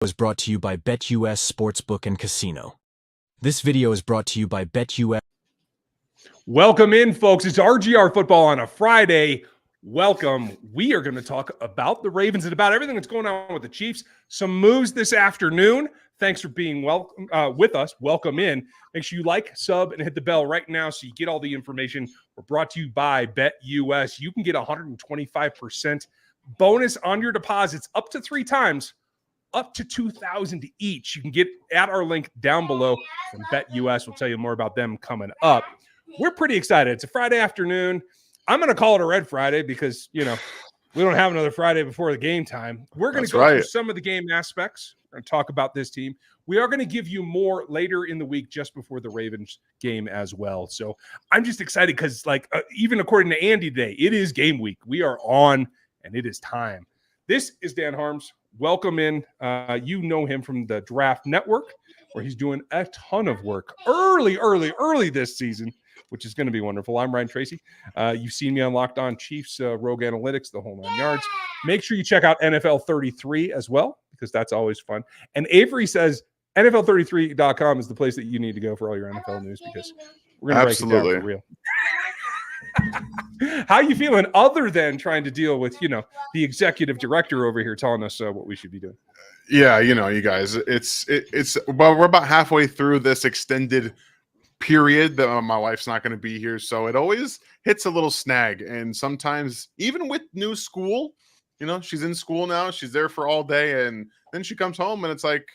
is brought to you by BetUS Sportsbook and Casino. This video is brought to you by BetUS. Welcome in, folks. It's RGR Football on a Friday. Welcome. We are going to talk about the Ravens and about everything that's going on with the Chiefs. Some moves this afternoon. Thanks for being with us. Welcome in. Make sure you like, sub, and hit the bell right now so you get all the information. We're brought to you by BetUS. You can get 125% bonus on your deposits up to 3 times. Up to $2,000 each. You can get at our link down below from BetUS. We'll tell you more about them coming up. We're pretty excited. It's a Friday afternoon. I'm going to call it a Red Friday because, we don't have another Friday before the game time. We're going to go through some of the game aspects. We're going to talk about this team. We are going to give you more later in the week just before the Ravens game as well. So I'm just excited because, even according to Andy today, it is game week. We are on, and it is time. This is Dan Harms. Welcome in. You know him from the Draft Network, where he's doing a ton of work early this season, which is going to be wonderful. I'm Ryan Tracy. You've seen me on Locked On Chiefs, Rogue Analytics, the whole 9 yards. Make sure you check out NFL 33 as well, because that's always fun. And Avery says NFL33.com is the place that you need to go for all your NFL news, because we're going to break it down for real. How you feeling other than trying to deal with, the executive director over here telling us what we should be doing? Yeah, you guys, well, we're about halfway through this extended period that my wife's not going to be here. So it always hits a little snag. And sometimes even with new school, she's in school now, she's there for all day. And then she comes home and it's like,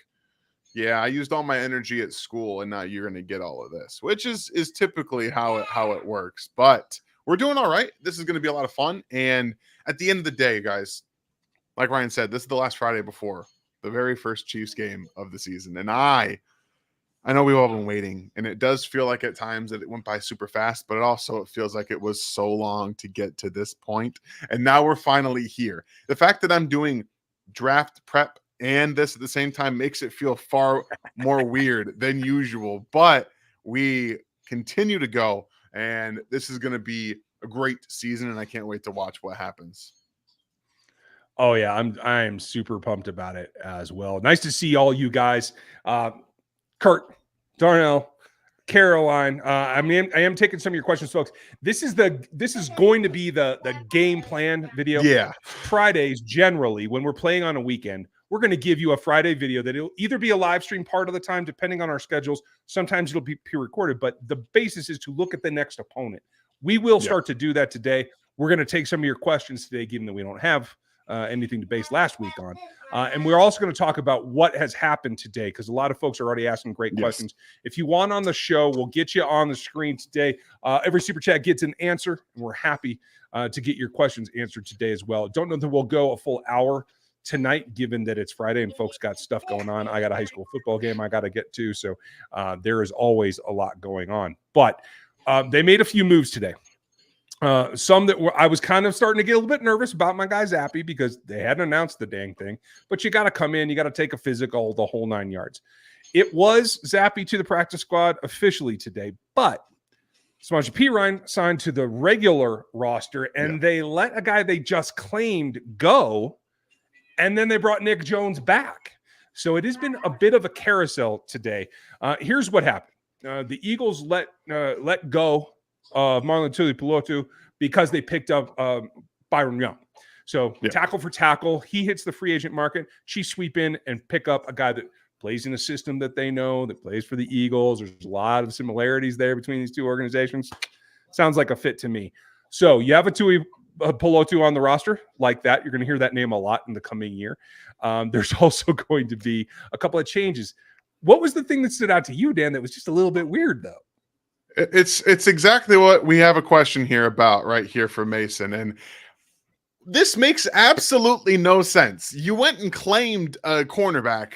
yeah, I used all my energy at school and now you're going to get all of this, which is typically how it works. But we're doing all right. This is going to be a lot of fun. And at the end of the day, guys, like Ryan said, this is the last Friday before the very first Chiefs game of the season. And I know we've all been waiting, and it does feel like at times that it went by super fast, but it feels like it was so long to get to this point. And now we're finally here. The fact that I'm doing draft prep and this at the same time makes it feel far more weird than usual, but we continue to go. And this is going to be a great season, and I can't wait to watch what happens. Oh yeah, I am super pumped about it as well. Nice to see all you guys, Kurt, Darnell, Caroline. I am taking some of your questions, folks. This is going to be the game plan video. Yeah, Fridays generally when we're playing on a weekend, we're going to give you a Friday video that it'll either be a live stream part of the time, depending on our schedules. Sometimes it'll be pre-recorded, but the basis is to look at the next opponent. We will start to do that today. We're going to take some of your questions today, given that we don't have anything to base last week on. And we're also going to talk about what has happened today, because a lot of folks are already asking great questions. If you want on the show, we'll get you on the screen today. Every Super Chat gets an answer, and we're happy to get your questions answered today as well. Don't know that we'll go a full hour tonight, given that it's Friday and folks got stuff going on. I got a high school football game I got to get to, so there is always a lot going on. But they made a few moves today. Some that I was kind of starting to get a little bit nervous about my guy Zappe, because they hadn't announced the dang thing. But you got to come in, you got to take a physical, the whole 9 yards. It was Zappe to the practice squad officially today, but Perine signed to the regular roster, and they let a guy they just claimed go, and then they brought Nick Jones back. So it has been a bit of a carousel today. Here's what happened: the Eagles let go of Marlon Tuipulotu because they picked up Byron Young. So tackle for tackle, he hits the free agent market. Chiefs sweep in and pick up a guy that plays in a system that they know, that plays for the Eagles. There's a lot of similarities there between these two organizations. Sounds like a fit to me. So you have a Tuipulotu on the roster like that. You're going to hear that name a lot in the coming year. There's also going to be a couple of changes. What was the thing that stood out to you, Dan, that was just a little bit weird, though? It's exactly what we have a question here about right here for Mason. And this makes absolutely no sense. You went and claimed a cornerback,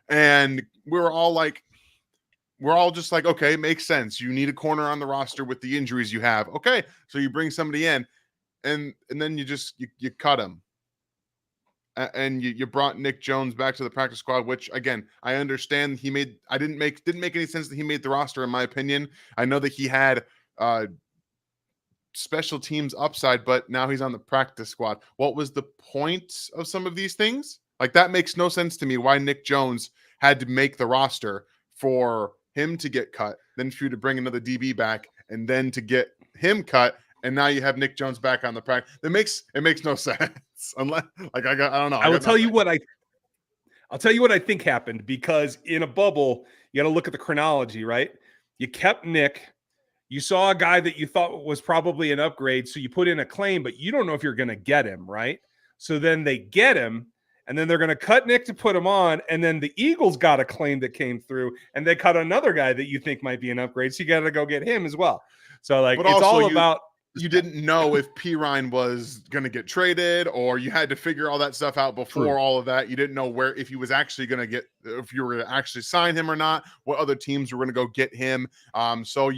and we're all just like, okay, it makes sense. You need a corner on the roster with the injuries you have. Okay, so you bring somebody in, and then you cut him. And you brought Nick Jones back to the practice squad, which again, I understand didn't make any sense that he made the roster, in my opinion. I know that he had special teams upside, but now he's on the practice squad. What was the point of some of these things? Like, that makes no sense to me why Nick Jones had to make the roster for him to get cut, then for you to bring another DB back, and then to get him cut, and now you have Nick Jones back on the practice. It makes no sense. Unless, like, I don't know. I will tell you what I'll tell you what I think happened, because in a bubble, you got to look at the chronology, right? You kept Nick. You saw a guy that you thought was probably an upgrade, so you put in a claim, but you don't know if you're going to get him, right? So then they get him, and then they're going to cut Nick to put him on, and then the Eagles got a claim that came through, and they cut another guy that you think might be an upgrade, so you got to go get him as well. So, like, But it's also all about... You didn't know if Perine was going to get traded, or you had to figure all that stuff out before all of that. You didn't know if he was actually going to get, if you were going to actually sign him or not, what other teams were going to go get him. So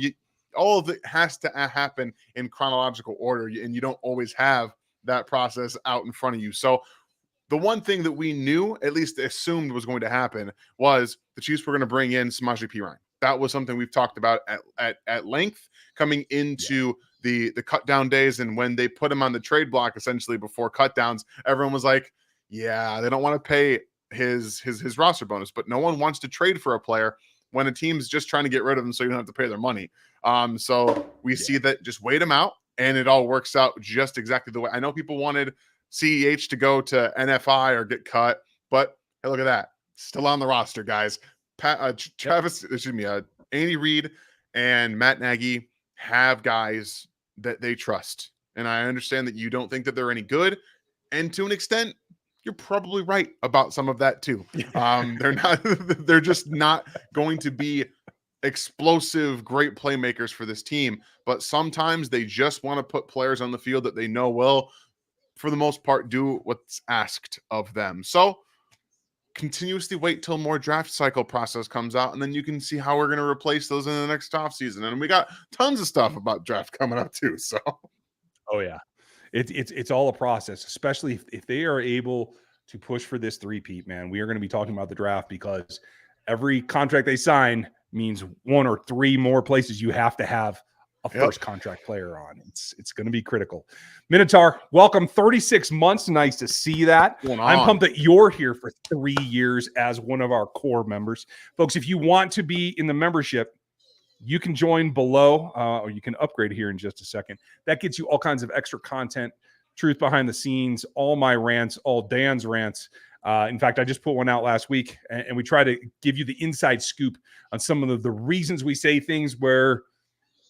all of it has to happen in chronological order, and you don't always have that process out in front of you. So the one thing that we knew, at least assumed was going to happen, was the Chiefs were going to bring in Samaje Perine. That was something we've talked about at length coming into the cut down days. And when they put him on the trade block, essentially before cut downs, everyone was like, yeah, they don't want to pay his roster bonus, but no one wants to trade for a player when a team's just trying to get rid of them so you don't have to pay their money. So we see that, just wait him out, and it all works out just exactly the way. I know people wanted CEH to go to NFI or get cut, but hey, look at that. Still on the roster, guys. Andy Reid and Matt Nagy have guys that they trust. And I understand that you don't think that they're any good. And to an extent, you're probably right about some of that too. They're just not going to be explosive, great playmakers for this team. But sometimes they just want to put players on the field that they know will, for the most part, do what's asked of them. So continuously wait till more draft cycle process comes out, and then you can see how we're going to replace those in the next offseason. And we got tons of stuff about draft coming up too. So, oh yeah, it's all a process, especially if they are able to push for this three-peat, man. We are going to be talking about the draft, because every contract they sign means one or three more places you have to have a first contract player on. It's going to be critical. Minotaur, welcome. 36 months. Nice to see that. I'm pumped that you're here for 3 years as one of our core members. Folks, if you want to be in the membership, you can join below, or you can upgrade here in just a second. That gets you all kinds of extra content, truth behind the scenes, all my rants, all Dan's rants. In fact, I just put one out last week, and we try to give you the inside scoop on some of the reasons we say things where,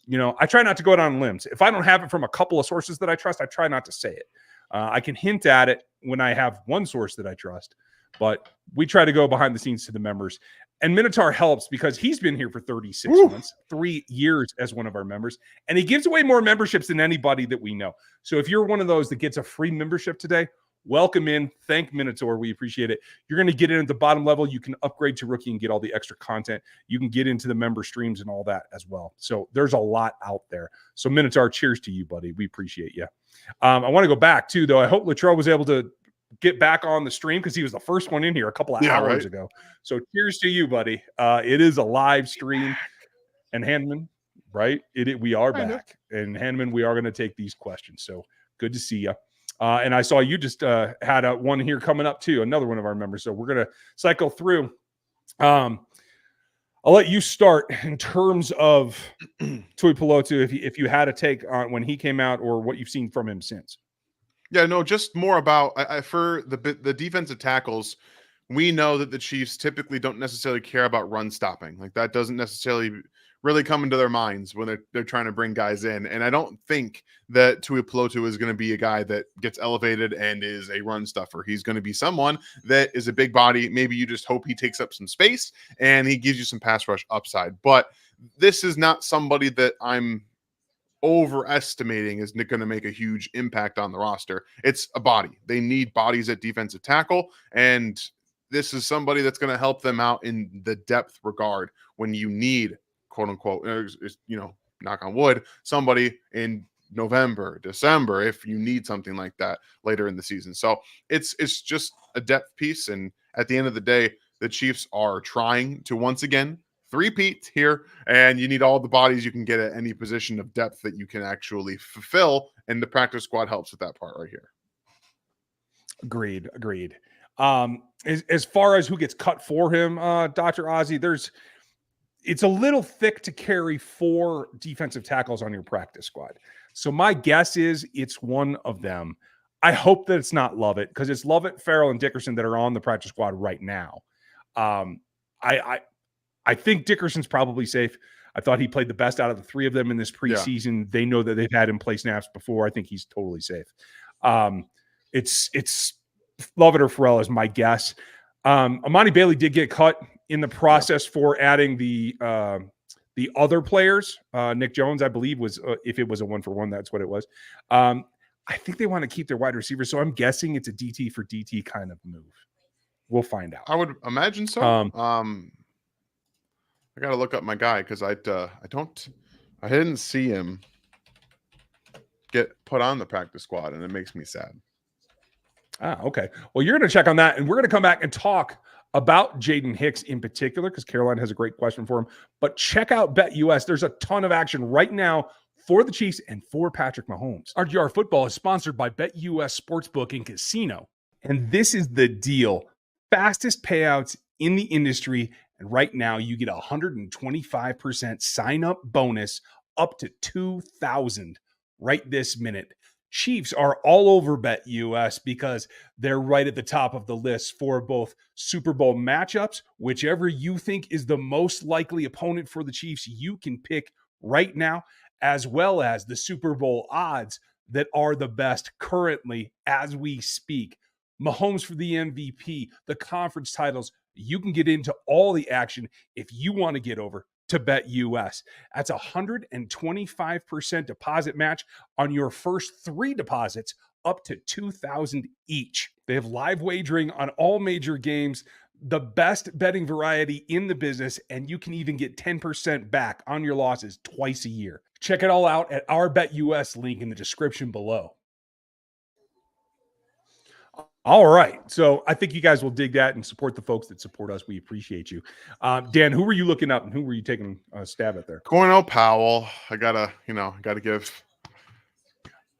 you know, I try not to go out on limbs. If I don't have it from a couple of sources that I trust, I try not to say it. I can hint at it when I have one source that I trust, but we try to go behind the scenes to the members. And Minotaur helps because he's been here for 36 months, 3 years as one of our members, and he gives away more memberships than anybody that we know. So if you're one of those that gets a free membership today, welcome in. Thank Minotaur. We appreciate it. You're going to get in at the bottom level. You can upgrade to rookie and get all the extra content. You can get into the member streams and all that as well. So there's a lot out there. So Minotaur, cheers to you, buddy. We appreciate you. I want to go back too, though. I hope Latrell was able to get back on the stream, because he was the first one in here a couple of hours ago. So cheers to you, buddy. It is a live stream. And Hanman, right? We are back. And Hanman, we are going to take these questions. So good to see you. And I saw you just had one here coming up too, another one of our members. So we're going to cycle through. I'll let you start in terms of Tui Pelotu, if you had a take on when he came out or what you've seen from him since. Yeah, no, just more about for the defensive tackles. We know that the Chiefs typically don't necessarily care about run stopping. Like, that doesn't necessarily really come into their minds when they're trying to bring guys in. And I don't think that Tui Pelotu is going to be a guy that gets elevated and is a run stuffer. He's going to be someone that is a big body. Maybe you just hope he takes up some space and he gives you some pass rush upside. But this is not somebody that I'm overestimating is going to make a huge impact on the roster. It's a body. They need bodies at defensive tackle, and this is somebody that's going to help them out in the depth regard when you need, quote unquote, knock on wood, somebody in November, December, if you need something like that later in the season. So it's just a depth piece. And at the end of the day, the Chiefs are trying to once again three-peat here, and you need all the bodies you can get at any position of depth that you can actually fulfill, and the practice squad helps with that part right here. Agreed. As far as who gets cut for him, Dr. Ozzy, it's a little thick to carry 4 defensive tackles on your practice squad. So my guess is it's one of them. I hope that it's not Lovett, because it's Lovett, Farrell, and Dickerson that are on the practice squad right now. I think Dickerson's probably safe. I thought he played the best out of the 3 of them in this preseason. Yeah. They know that they've had him play snaps before. I think he's totally safe. It's Lovett or Farrell is my guess. Amani Bailey did get cut in the process for adding the other players. Nick Jones, I believe, was if it was a 1-for-1, that's what it was. I think they want to keep their wide receivers, so I'm guessing it's a DT for DT kind of move. We'll find out. I would imagine so. I got to look up my guy because I didn't see him get put on the practice squad, and it makes me sad. Okay. Well, you're going to check on that, and we're going to come back and talk about Jaden Hicks in particular, because Caroline has a great question for him. But check out BetUS. There's a ton of action right now for the Chiefs and for Patrick Mahomes. RGR Football is sponsored by BetUS Sportsbook and Casino. And this is the deal. Fastest payouts in the industry. And right now you get a 125% sign-up bonus up to $2,000 right this minute. Chiefs are all over BetUS because they're right at the top of the list for both Super Bowl matchups. Whichever you think is the most likely opponent for the Chiefs, you can pick right now, as well as the Super Bowl odds that are the best currently as we speak. Mahomes for the MVP, the conference titles. You can get into all the action if you want to get over to BetUS. That's a 125% deposit match on your first 3 deposits up to $2,000 each. They have live wagering on all major games, the best betting variety in the business, and you can even get 10% back on your losses twice a year. Check it all out at our BetUS link in the description below. All right. So I think you guys will dig that and support the folks that support us. We appreciate you. Dan, who were you looking up and who were you taking a stab at there? Cornell Powell. I gotta give.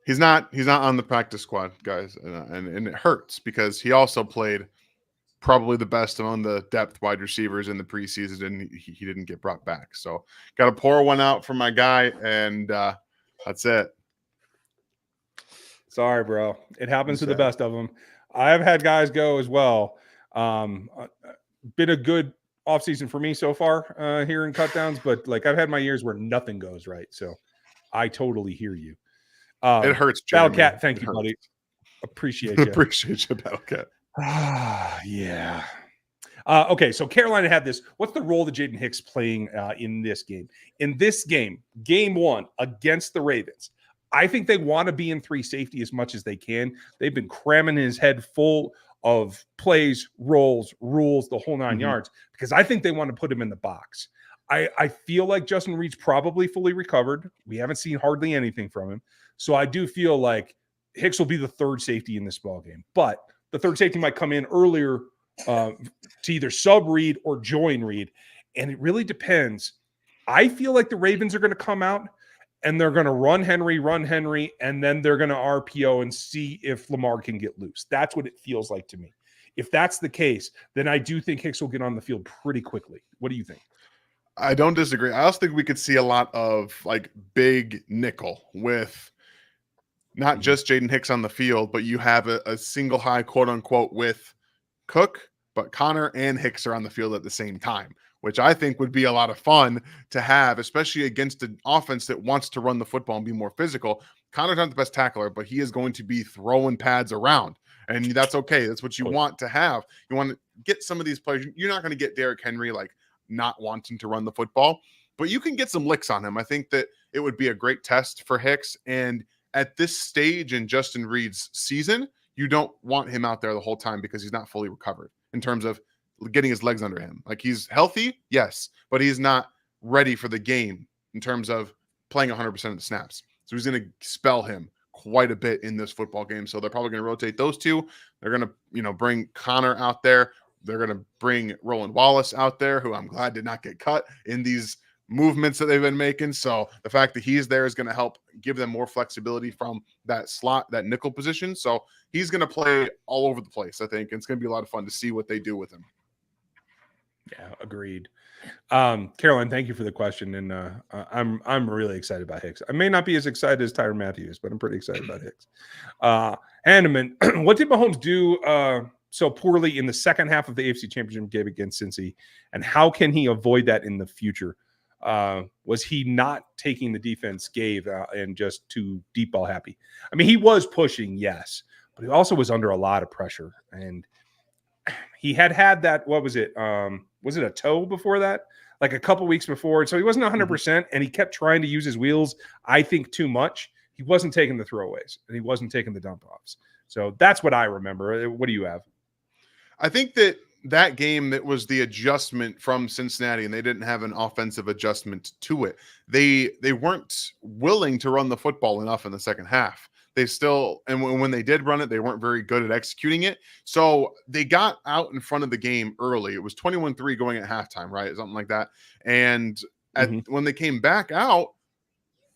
He's not on the practice squad, guys, and it hurts because he also played probably the best among the depth wide receivers in the preseason, and he didn't get brought back. So got to pour one out for my guy, and that's it. Sorry, bro. It happens to the best of them. I've had guys go as well. Been a good offseason for me so far here in cutdowns, but like I've had my years where nothing goes right. So I totally hear you. It hurts, Jeremy. Battlecat, thank you, buddy. Appreciate you. Appreciate you, Battlecat. Yeah. Okay, so Carolina had this. What's the role that Jaden Hicks playing in this game? In this game, game 1 against the Ravens, I think they want to be in 3 safety as much as they can. They've been cramming his head full of plays, roles, rules, the whole 9 yards, because I think they want to put him in the box. I feel like Justin Reed's probably fully recovered. We haven't seen hardly anything from him. So I do feel like Hicks will be the 3rd safety in this ball game. But the 3rd safety might come in earlier to either sub Reed or join Reed. And it really depends. I feel like the Ravens are going to come out and they're going to run Henry, and then they're going to RPO and see if Lamar can get loose. That's what it feels like to me. If that's the case, then I do think Hicks will get on the field pretty quickly. What do you think? I don't disagree. I also think we could see a lot of like big nickel with not just Jaden Hicks on the field, but you have a single high, quote unquote, with Cook, but Connor and Hicks are on the field at the same time, which I think would be a lot of fun to have, especially against an offense that wants to run the football and be more physical. Connor's not the best tackler, but he is going to be throwing pads around, and that's okay. That's what you want to have. You want to get some of these players. You're not going to get Derrick Henry like not wanting to run the football, but you can get some licks on him. I think that it would be a great test for Hicks, and at this stage in Justin Reed's season, you don't want him out there the whole time because he's not fully recovered in terms of getting his legs under him. Like, he's healthy, yes, but he's not ready for the game in terms of playing 100% of the snaps. So he's going to spell him quite a bit in this football game. So they're probably going to rotate those two. They're going to, bring Connor out there. They're going to bring Roland Wallace out there, who I'm glad did not get cut in these movements that they've been making. So the fact that he's there is going to help give them more flexibility from that slot, that nickel position. So he's going to play all over the place, I think. And it's going to be a lot of fun to see what they do with him. Yeah, agreed. Caroline, thank you for the question. And I'm really excited about Hicks. I may not be as excited as Tyrann Mathieu, but I'm pretty excited about Hicks. Hanneman, what did Mahomes do so poorly in the second half of the AFC Championship game against Cincy? And how can he avoid that in the future? Was he not taking the defense gave and just too deep ball happy? I mean, he was pushing, yes, but he also was under a lot of pressure. And he had that, what was it? Was it a toe before that? Like a couple weeks before. So he wasn't 100%, and he kept trying to use his wheels, I think, too much. He wasn't taking the throwaways, and he wasn't taking the dump offs. So that's what I remember. What do you have? I think that game, that was the adjustment from Cincinnati, and they didn't have an offensive adjustment to it. They weren't willing to run the football enough in the second half. They still, and when they did run it, they weren't very good at executing it. So they got out in front of the game early. It was 21-3 going at halftime, right? Something like that. And when they came back out,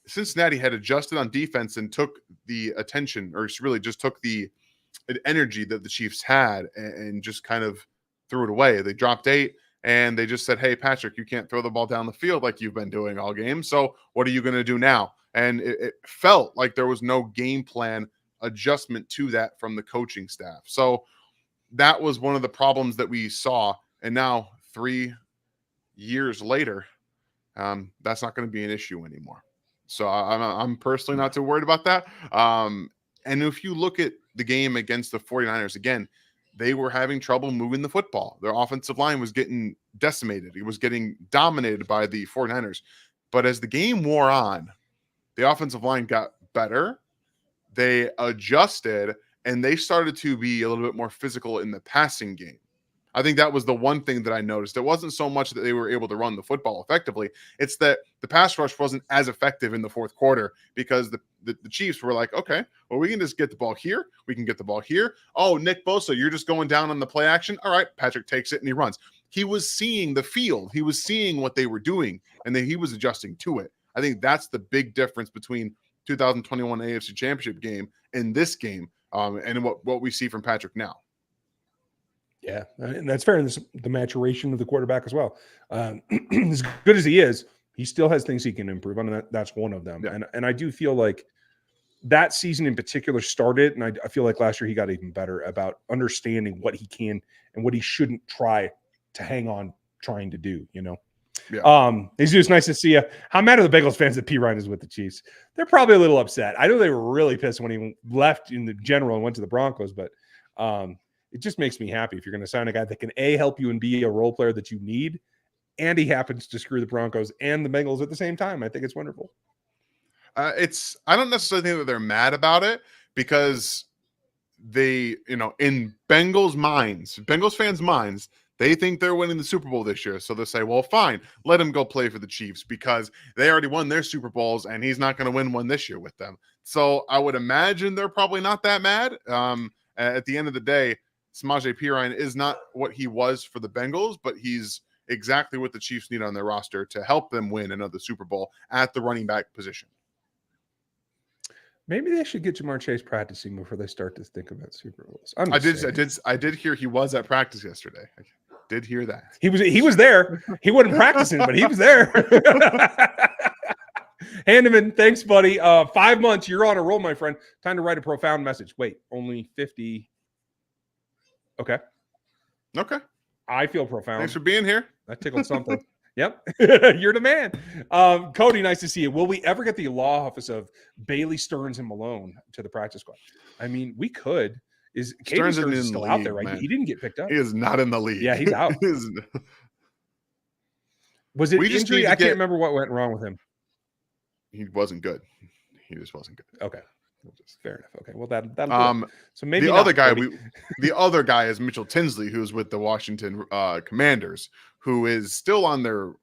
Cincinnati had adjusted on defense and took the attention, or really just took the energy that the Chiefs had and just kind of threw it away. They dropped 8, and they just said, hey, Patrick, you can't throw the ball down the field like you've been doing all game. So what are you going to do now? And it felt like there was no game plan adjustment to that from the coaching staff. So that was one of the problems that we saw. And now 3 years later, that's not going to be an issue anymore. So I'm personally not too worried about that. And if you look at the game against the 49ers, again, they were having trouble moving the football. Their offensive line was getting decimated. It was getting dominated by the 49ers. But as the game wore on, the offensive line got better. They adjusted, and they started to be a little bit more physical in the passing game. I think that was the one thing that I noticed. It wasn't so much that they were able to run the football effectively. It's that the pass rush wasn't as effective in the fourth quarter because the Chiefs were like, okay, well, we can just get the ball here. We can get the ball here. Oh, Nick Bosa, you're just going down on the play action. All right, Patrick takes it and he runs. He was seeing the field. He was seeing what they were doing, and then he was adjusting to it. I think that's the big difference between 2021 AFC Championship game and this game, and what we see from Patrick now. Yeah, and that's fair. And the maturation of the quarterback as well. As good as he is, he still has things he can improve on, and that's one of them. Yeah. And I do feel like that season in particular started, and I feel like last year he got even better about understanding what he can and what he shouldn't try to hang on trying to do, you know? Yeah. It's just nice to see you. How mad are the Bengals fans that Perine is with the Chiefs? They're probably a little upset. I know they were really pissed when he left in the general and went to the Broncos, but it just makes me happy if you're going to sign a guy that can A, help you and be a role player that you need, and he happens to screw the Broncos and the Bengals at the same time. I think it's wonderful. I don't necessarily think that they're mad about it, because they, in Bengals fans' minds, they think they're winning the Super Bowl this year. So they say, well, fine, let him go play for the Chiefs because they already won their Super Bowls and he's not going to win one this year with them. So I would imagine they're probably not that mad. At the end of the day, Samaje Perine is not what he was for the Bengals, but he's exactly what the Chiefs need on their roster to help them win another Super Bowl at the running back position. Maybe they should get Jamar Chase practicing before they start to think about Super Bowls. I did hear he was at practice yesterday. I did hear that. He was there. He wasn't practicing, but he was there. Handeman, thanks, buddy. 5 months, you're on a roll, my friend. Time to write a profound message. Wait, only 50. Okay. I feel profound. Thanks for being here. That tickled something. Yep. You're the man. Cody, nice to see you. Will we ever get the law office of Bailey, Stearns, and Malone to the practice squad? I mean, we could. Is Stearns is still out there, right? Man. He didn't get picked up. He is not in the league. Yeah, he's out. Was it injury? I can't remember what went wrong with him. He wasn't good. He just wasn't good. Okay. Fair enough. Okay. Well, that'll so maybe the other guy the other guy is Mitchell Tinsley, who's with the Washington Commanders, who is still on their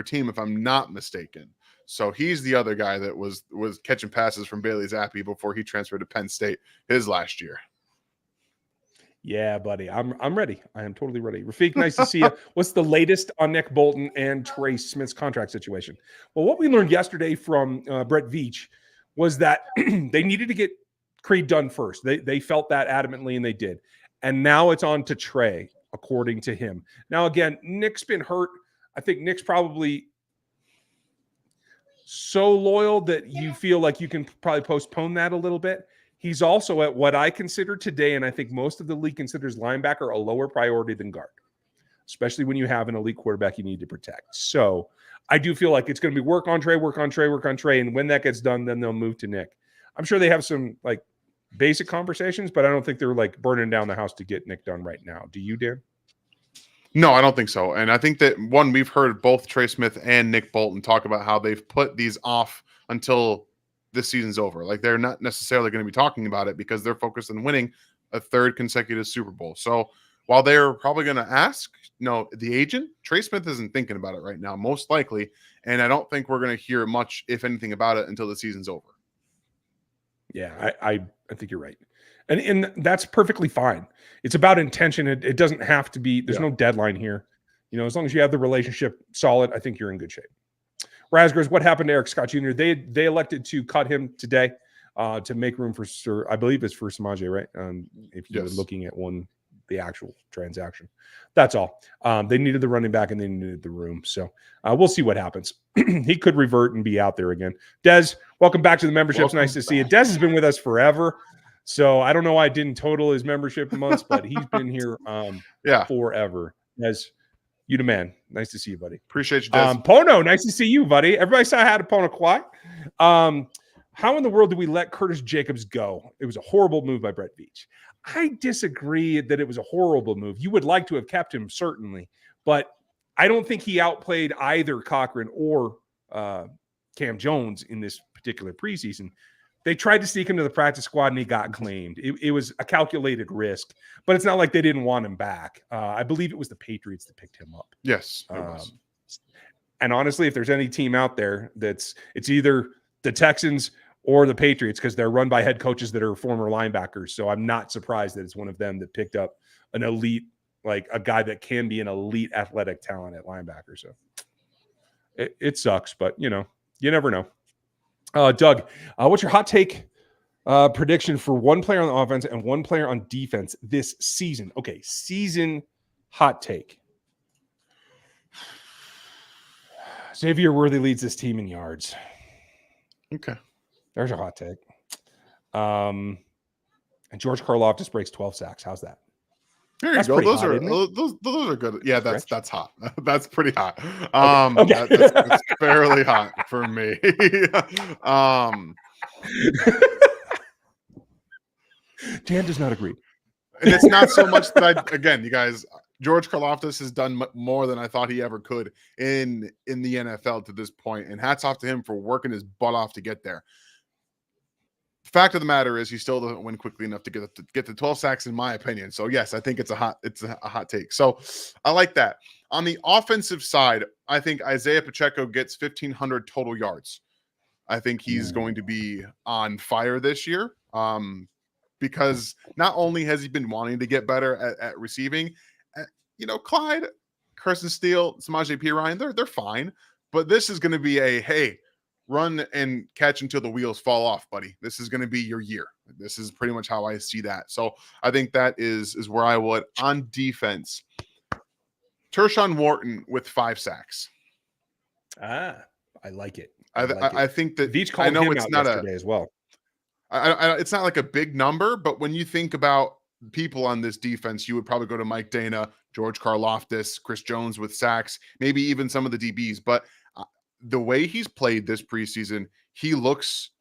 team, if I'm not mistaken. So he's the other guy that was catching passes from Bailey Zappe before he transferred to Penn State his last year. Yeah, buddy. I'm ready. I am totally ready. Rafiq, nice to see you. What's the latest on Nick Bolton and Trace Smith's contract situation? Well, what we learned yesterday from Brett Veach was that they needed to get Creed done first. They felt that adamantly, and they did. And now it's on to Trey, according to him. Now, again, Nick's been hurt. I think Nick's probably so loyal that you feel like you can probably postpone that a little bit. He's also at what I consider today, and I think most of the league considers linebacker a lower priority than guard, especially when you have an elite quarterback you need to protect. So I do feel like it's going to be work on Trey. And when that gets done, then they'll move to Nick. I'm sure they have some like basic conversations, but I don't think they're like burning down the house to get Nick done right now. Do you, Dan? No, I don't think so. And I think that we've heard both Trey Smith and Nick Bolton talk about how they've put these off until this season's over. Like they're not necessarily going to be talking about it because they're focused on winning a third consecutive Super Bowl. So while they're probably going to ask, the agent, Trey Smith isn't thinking about it right now, most likely. And I don't think we're going to hear much, if anything, about it until the season's over. Yeah, I think you're right. And that's perfectly fine. It's about intention. It doesn't have to be, there's no deadline here. As long as you have the relationship solid, I think you're in good shape. Razgers, what happened to Eric Scott Jr.? They elected to cut him today to make room for Sir, I believe it's for Samaje, right? If you're looking at the actual transaction. That's all. They needed the running back and they needed the room. So we'll see what happens. He could revert and be out there again. Des, welcome back to the membership. It's nice to see you. Des has been with us forever. So I don't know why I didn't total his membership months, but he's been here forever. Des, you the man. Nice to see you, buddy. Appreciate you, Des. Pono, nice to see you, buddy. Everybody saw how to Pono quiet. How in the world did we let Curtis Jacobs go? It was a horrible move by Brett Veach. I disagree that it was a horrible move. You would like to have kept him, certainly, but I don't think he outplayed either Cochran or Cam Jones in this particular preseason. They tried to sneak him to the practice squad and he got claimed. It was a calculated risk, but it's not like they didn't want him back. I believe it was the Patriots that picked him up. Yes. It was. And honestly, if there's any team out there it's either the Texans or the Patriots, because they're run by head coaches that are former linebackers. So I'm not surprised that it's one of them that picked up an elite, like a guy that can be an elite athletic talent at linebacker. So it sucks, but you never know. Doug, what's your hot take prediction for one player on the offense and one player on defense this season? Okay, season hot take. Xavier Worthy leads this team in yards. Okay. There's a hot take. And George Karlaftis breaks 12 sacks. How's that? There you go. Those are good. Yeah, that's hot. That's pretty hot. Okay. That's fairly hot for me. Dan does not agree. And it's not so much that again, you guys, George Karlaftis has done more than I thought he ever could in the NFL to this point, and hats off to him for working his butt off to get there. Fact of the matter is he still doesn't win quickly enough to get the 12 sacks, in my opinion. So yes, I think it's a hot take. So I like that. On the offensive side, I think Isaiah Pacheco gets 1,500 total yards. I think he's going to be on fire this year. Because not only has he been wanting to get better at receiving, Clyde, Carson Steele, Samaje Perine, they're fine. But this is going to be hey, run and catch until the wheels fall off, buddy. This is going to be your year. This is pretty much how I see that. So I think that is where I would. On defense, Tershawn Wharton with 5 sacks. I like it. I think that Veach called him out yesterday as well. It's not like a big number, but when you think about people on this defense, you would probably go to Mike Dana, George Karlaftis, Chris Jones with sacks, maybe even some of the DBs. But the way he's played this preseason, he looks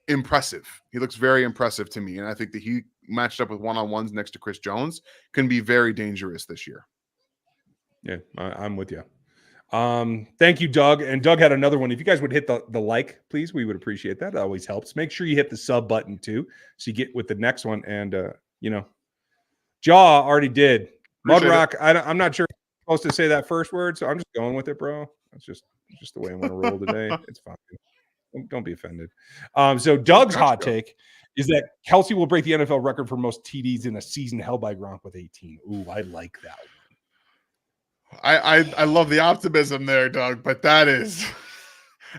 impressive. He looks very impressive to me. And I think that he matched up with one-on-ones next to Chris Jones can be very dangerous this year. Yeah, I'm with you. Thank you, Doug. And Doug had another one. If you guys would hit the like, please, we would appreciate that. That always helps. Make sure you hit the sub button too, so you get with the next one. And Jaw already did. Mudrock, I'm not sure I'm supposed to say that first word, so I'm just going with it, bro. That's just the way I'm gonna roll today. It's fine. Don't be offended. So Doug's hot Gotcha. take is that Kelce will break the NFL record for most TDs in a season held by Gronk with 18. Ooh, I like that one. I love the optimism there, Doug, but that is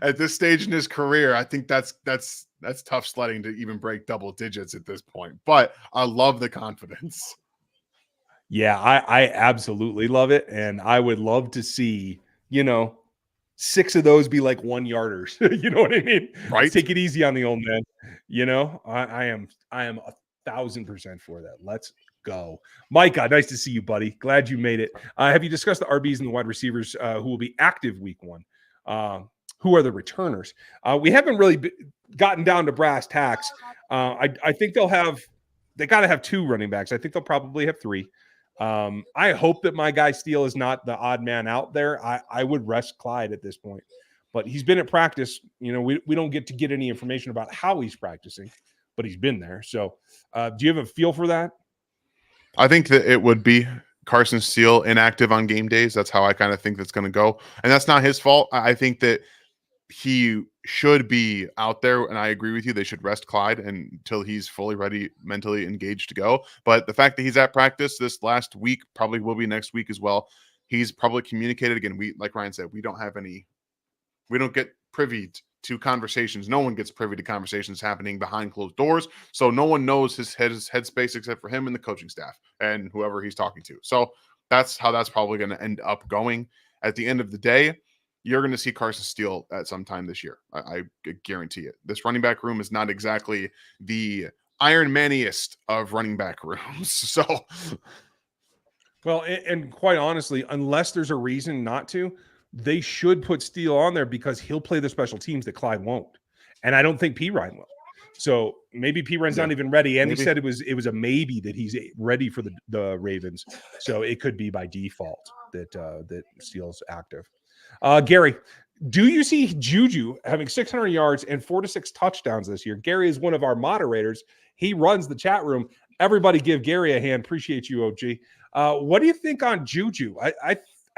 at this stage in his career, I think that's tough sledding to even break double digits at this point. But I love the confidence. Yeah, I absolutely love it. And I would love to see, 6 of those be like 1-yarders. You know what I mean? Right. Let's take it easy on the old man. I am 1,000% for that. Let's go. Micah, nice to see you, buddy. Glad you made it. Have you discussed the RBs and the wide receivers who will be active week 1? Who are the returners? We haven't really gotten down to brass tacks. I think they got to have 2 running backs. I think they'll probably have 3. I hope that my guy Steele is not the odd man out there. I would rest Clyde at this point, but he's been at practice. We don't get any information about how he's practicing, but he's been there. So do you have a feel for that? I think that it would be Carson Steele inactive on game days. That's how I kind of think that's going to go. And that's not his fault. I think that he should be out there, and I agree with you. They should rest Clyde until he's fully ready, mentally engaged to go. But the fact that he's at practice this last week, probably will be next week as well. He's probably communicated again. Like Ryan said, we don't get privy to conversations. No one gets privy to conversations happening behind closed doors. So no one knows his headspace except for him and the coaching staff and whoever he's talking to. So that's how that's probably going to end up going. At the end of the day, you're going to see Carson Steele at some time this year. I guarantee it. This running back room is not exactly the Iron Maniest of running back rooms. So, well, and quite honestly, unless there's a reason not to, they should put Steele on there because he'll play the special teams that Clyde won't. And I don't think Perine will. So maybe Perine's not even ready. And he said it was a maybe that he's ready for the Ravens. So it could be by default that Steele's active. Gary, do you see Juju having 600 yards and 4 to 6 touchdowns this year? Gary is one of our moderators. He runs the chat room. Everybody give Gary a hand. Appreciate you, OG. What do you think on Juju?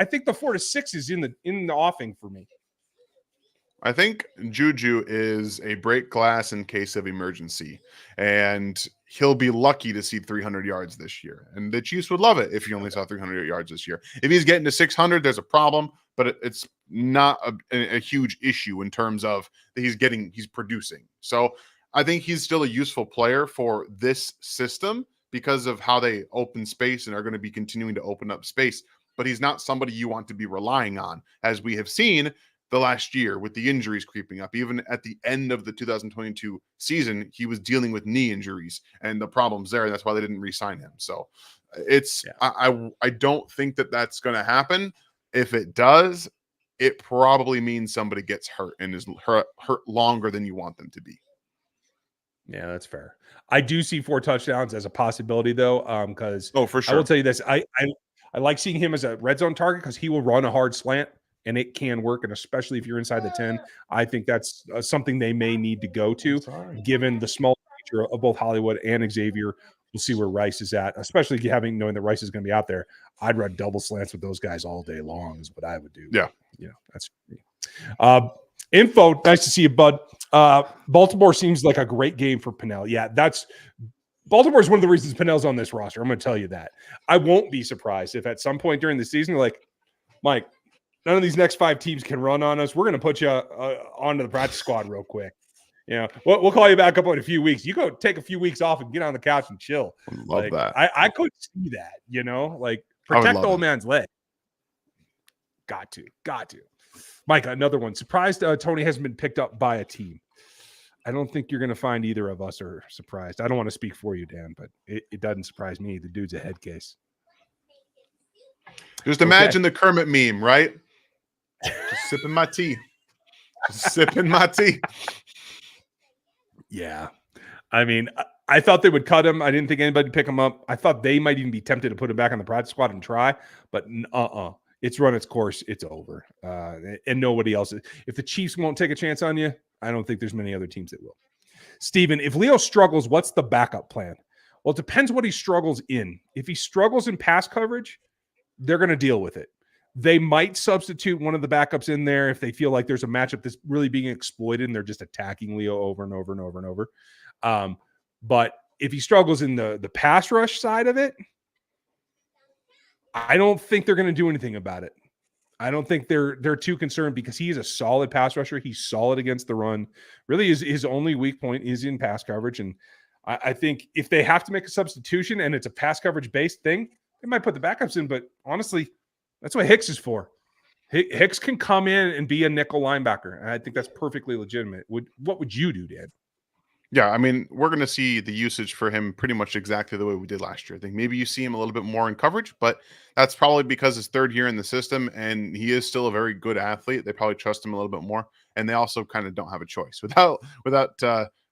I think the 4 to 6 is in the offing for me. I think Juju is a break glass in case of emergency, and he'll be lucky to see 300 yards this year. And the Chiefs would love it if he only saw 300 yards this year. If he's getting to 600, there's a problem, but it's not a huge issue in terms of that he's producing. So I think he's still a useful player for this system because of how they open space and are going to be continuing to open up space. But he's not somebody you want to be relying on, as we have seen the last year with the injuries creeping up. Even at the end of the 2022 season, he was dealing with knee injuries and the problems there. And that's why they didn't re-sign him. So I don't think that that's going to happen. If it does, it probably means somebody gets hurt and is hurt longer than you want them to be. Yeah, that's fair. I do see 4 touchdowns as a possibility, though, because for sure. I will tell you this. I like seeing him as a red zone target because he will run a hard slant. And it can work, and especially if you're inside the 10, I think that's something they may need to go to, given the small nature of both Hollywood and Xavier. We'll see where Rice is at, especially knowing that Rice is going to be out there. I'd run double slants with those guys all day long is what I would do. Yeah. That's me. Info, nice to see you, bud. Baltimore seems like a great game for Pinnell. Yeah, Baltimore is one of the reasons Pinnell's on this roster. I'm going to tell you that. I won't be surprised if at some point during the season, like, Mike, none of these next 5 teams can run on us. We're going to put you onto the practice squad real quick. We'll call you back up in a few weeks. You go take a few weeks off and get on the couch and chill. Love that. I could see that, protect the old man's leg. Got to. Mike, another one. Surprised Tony hasn't been picked up by a team. I don't think you're going to find either of us are surprised. I don't want to speak for you, Dan, but it doesn't surprise me. The dude's a head case. Just imagine the Kermit meme, right? Just sipping my tea. Yeah. I mean, I thought they would cut him. I didn't think anybody would pick him up. I thought they might even be tempted to put him back on the practice squad and try, but it's run its course. It's over. And nobody else. If the Chiefs won't take a chance on you, I don't think there's many other teams that will. Steven, if Leo struggles, what's the backup plan? Well, it depends what he struggles in. If he struggles in pass coverage, they're going to deal with it. They might substitute one of the backups in there if they feel like there's a matchup that's really being exploited and they're just attacking Leo over and over and over and over. But if he struggles in the pass rush side of it, I don't think they're going to do anything about it. I don't think they're too concerned because he is a solid pass rusher. He's solid against the run. Really, his only weak point is in pass coverage. And I think if they have to make a substitution and it's a pass coverage based thing, they might put the backups in. But honestly, that's what Hicks is for. Hicks can come in and be a nickel linebacker. And I think that's perfectly legitimate. What would you do, Dan? Yeah, I mean, we're going to see the usage for him pretty much exactly the way we did last year. I think maybe you see him a little bit more in coverage, but that's probably because his third year in the system and he is still a very good athlete. They probably trust him a little bit more, and they also kind of don't have a choice. Without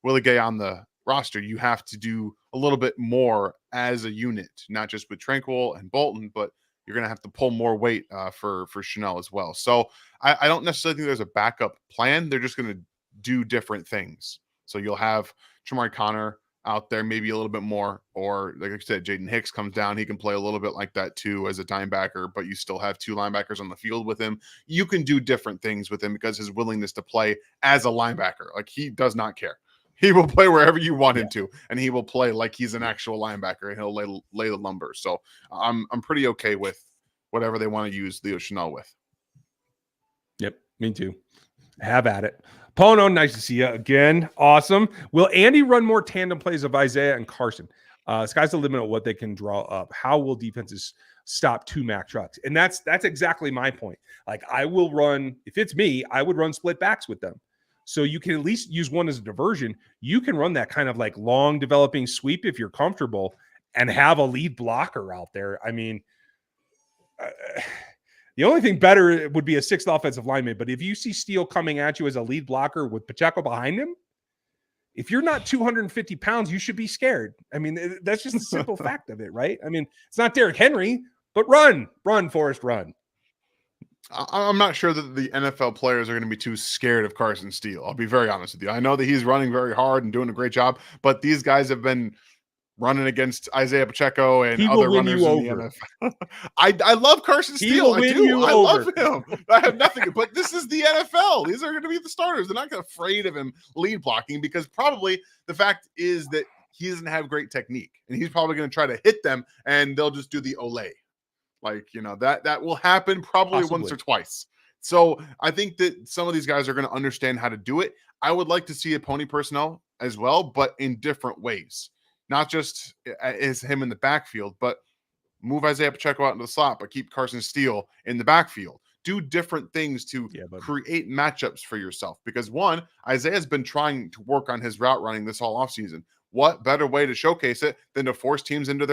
Willie Gay on the roster, you have to do a little bit more as a unit, not just with Tranquil and Bolton, but you're going to have to pull more weight for Chanel as well. So I don't necessarily think there's a backup plan. They're just going to do different things. So you'll have Tramari Connor out there, maybe a little bit more, or like I said, Jaden Hicks comes down. He can play a little bit like that too as a linebacker, but you still have two linebackers on the field with him. You can do different things with him because his willingness to play as a linebacker, like he does not care. He will play wherever you want him to, and he will play like he's an actual linebacker, and he'll lay the lumber. So I'm pretty okay with whatever they want to use Leo Chanel with. Yep, me too. Have at it. Pono, nice to see you again. Awesome. Will Andy run more tandem plays of Isaiah and Carson? Sky's the limit of what they can draw up. How will defenses stop two Mac trucks? And that's exactly my point. Like I will run, if it's me, I would run split backs with them. So you can at least use one as a diversion. You can run that kind of like long developing sweep if you're comfortable and have a lead blocker out there. I mean, the only thing better would be a sixth offensive lineman. But if you see Steele coming at you as a lead blocker with Pacheco behind him, if you're not 250 pounds, you should be scared. I mean, that's just the simple fact of it, right? I mean, it's not Derrick Henry, but run, Forrest, run. I'm not sure that the NFL players are going to be too scared of Carson Steele. I'll be very honest with you. I know that he's running very hard and doing a great job, but these guys have been running against Isaiah Pacheco and other runners in the NFL. I love Carson Steele. I do. I love him. I have nothing. But this is the NFL. These are going to be the starters. They're not afraid of him lead blocking because probably the fact is that he doesn't have great technique, and he's probably going to try to hit them, and they'll just do the Olay. Like, you know, that will happen probably once or twice. So I think that some of these guys are going to understand how to do it. I would like to see a pony personnel as well, but in different ways. Not just as him in the backfield, but move Isaiah Pacheco out into the slot, but keep Carson Steele in the backfield. Do different things to create matchups for yourself. Because one, Isaiah's been trying to work on his route running this whole offseason. What better way to showcase it than to force teams into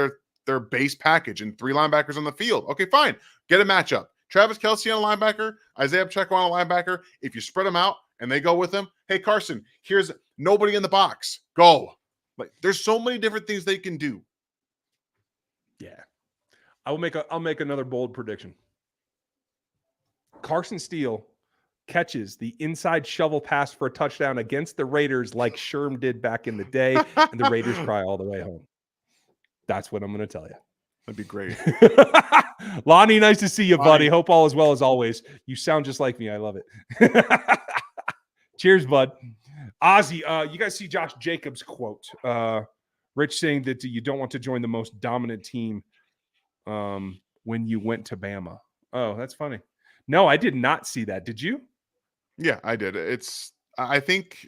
their base package and three linebackers on the field? Okay, fine. Get a matchup. Travis Kelce on a linebacker, Isaiah Pacheco on a linebacker. If you spread them out and they go with them, hey, Carson, here's nobody in the box. Go. Like, there's so many different things they can do. Yeah. I'll make another bold prediction. Carson Steele catches the inside shovel pass for a touchdown against the Raiders like Sherm did back in the day, and the Raiders cry all the way home. That's what I'm going to tell you. That'd be great. Lonnie, nice to see you, buddy. Hope all is well as always. You sound just like me. I love it. Cheers, bud. Ozzy, you guys see Josh Jacobs' quote. Rich saying that you don't want to join the most dominant team when you went to Bama. Oh, that's funny. No, I did not see that. Did you? Yeah, I did. I think,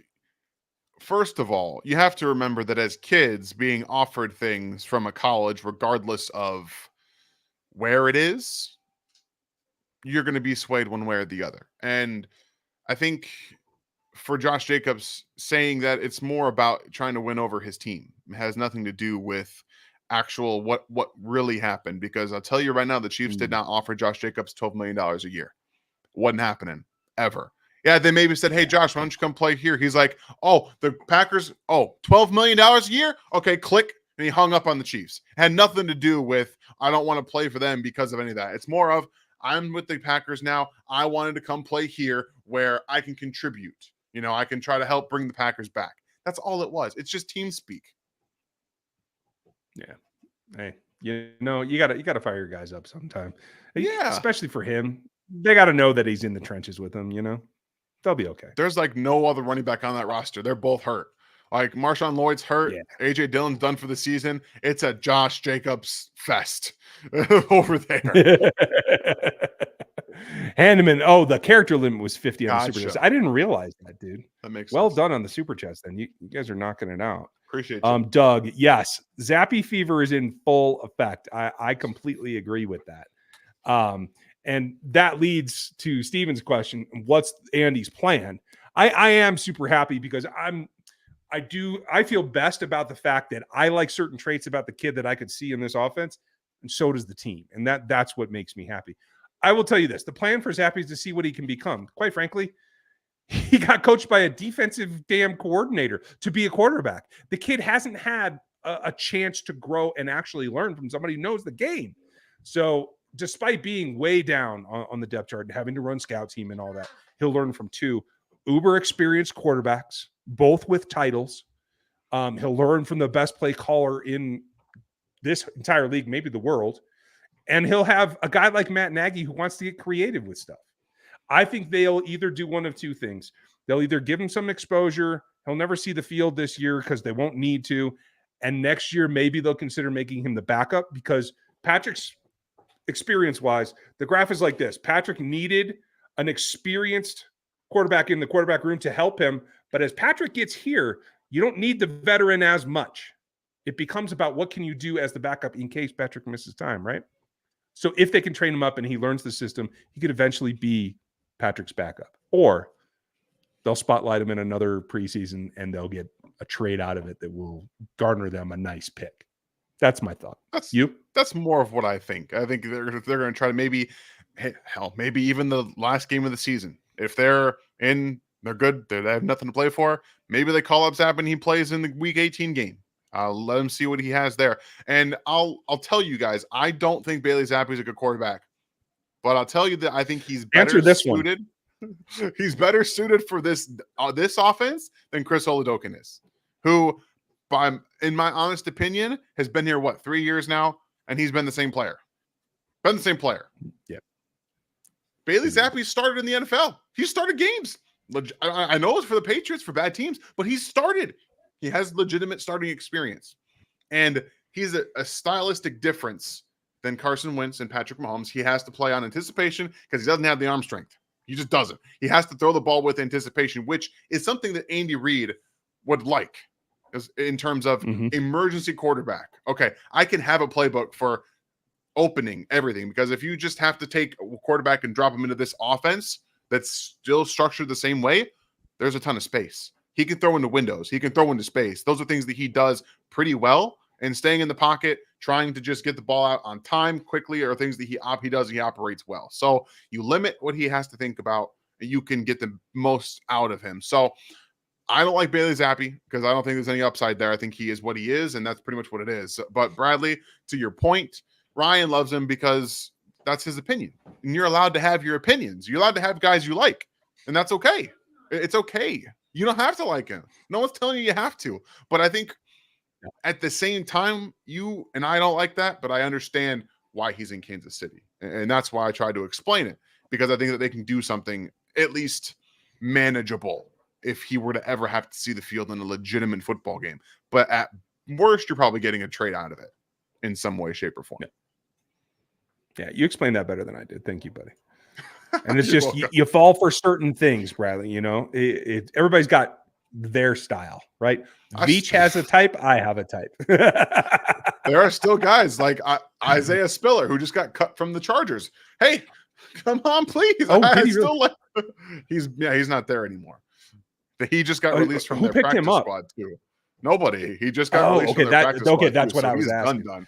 first of all, you have to remember that as kids being offered things from a college, regardless of where it is, you're going to be swayed one way or the other. And I think for Josh Jacobs saying that it's more about trying to win over his team. It has nothing to do with actual what really happened, because I'll tell you right now, the Chiefs did not offer Josh Jacobs $12 million a year. Wasn't happening ever. Yeah, they maybe said, hey, Josh, why don't you come play here? He's like, oh, the Packers, $12 million a year? Okay, click. And he hung up on the Chiefs. It had nothing to do with, I don't want to play for them because of any of that. It's more of, I'm with the Packers now. I wanted to come play here where I can contribute. You know, I can try to help bring the Packers back. That's all it was. It's just team speak. Yeah. Hey, you know, you gotta fire your guys up sometime. Yeah. Especially for him. They got to know that he's in the trenches with them, you know? They'll be okay. There's like no other running back on that roster. They're both hurt. Like Marshawn Lloyd's hurt. Yeah. AJ Dillon's done for the season. It's a Josh Jacobs fest over there. Hanneman. Oh, the character limit was 50 on the super Gotcha. chats. I didn't realize that, dude. That makes Well sense. done on the super chats. Then you guys are knocking it out. Appreciate you. Doug, yes, Zappe fever is in full effect. I completely agree with that. And that leads to Steven's question: what's Andy's plan? I am super happy because I feel best about the fact that I like certain traits about the kid that I could see in this offense, and so does the team, and that's what makes me happy. I will tell you this: the plan for Zappe is to see what he can become. Quite frankly, he got coached by a defensive damn coordinator to be a quarterback. The kid hasn't had a chance to grow and actually learn from somebody who knows the game. So despite being way down on the depth chart and having to run scout team and all that, he'll learn from two uber experienced quarterbacks, both with titles. He'll learn from the best play caller in this entire league, maybe the world. And he'll have a guy like Matt Nagy who wants to get creative with stuff. I think they'll either do one of two things. They'll either give him some exposure. He'll never see the field this year because they won't need to. And next year, maybe they'll consider making him the backup because Patrick's experience-wise, the graph is like this. Patrick needed an experienced quarterback in the quarterback room to help him. But as Patrick gets here, you don't need the veteran as much. It becomes about what can you do as the backup in case Patrick misses time, right? So if they can train him up and he learns the system, he could eventually be Patrick's backup. Or they'll spotlight him in another preseason and they'll get a trade out of it that will garner them a nice pick. That's my thought. That's more of what I think. I think they're going to try to maybe even the last game of the season. If they're good, they have nothing to play for, maybe they call up Zappe and he plays in the week 18 game. Let him see what he has there. And I'll tell you guys, I don't think Bailey Zappe is a good quarterback. But I'll tell you that I think he's better suited. He's better suited for this offense than Chris Oladokun is, who, in my honest opinion, has been here 3 years now, and he's been the same player. Yeah. Bailey Zappe started in the NFL. He started games. I know it's for the Patriots, for bad teams, but he started. He has legitimate starting experience, and he's a stylistic difference than Carson Wentz and Patrick Mahomes. He has to play on anticipation because he doesn't have the arm strength. He just doesn't. He has to throw the ball with anticipation, which is something that Andy Reid would like in terms of emergency quarterback. Okay, I can have a playbook for opening everything because if you just have to take a quarterback and drop him into this offense that's still structured the same way, there's a ton of space. He can throw into windows. He can throw into space. Those are things that he does pretty well. And staying in the pocket, trying to just get the ball out on time quickly are things that he operates well. So you limit what he has to think about, and you can get the most out of him. So I don't like Bailey Zappe because I don't think there's any upside there. I think he is what he is, and that's pretty much what it is. But Bradley, to your point, Ryan loves him because that's his opinion. And you're allowed to have your opinions. You're allowed to have guys you like, and that's okay. It's okay. You don't have to like him. No one's telling you have to. But I think at the same time, you and I don't like that, but I understand why he's in Kansas City. And that's why I try to explain it, because I think that they can do something at least manageable if he were to ever have to see the field in a legitimate football game. But at worst, you're probably getting a trade out of it in some way, shape, or form. Yeah, you explained that better than I did. Thank you, buddy. And it's just you fall for certain things, Bradley. You know, everybody's got their style, right? Veach has a type. I have a type. There are still guys like Isaiah Spiller who just got cut from the Chargers. Hey, come on, please. He's not there anymore. He just got released from their practice squad too. Nobody. He just got released from their practice squad. Okay, that's what I was asking. Done.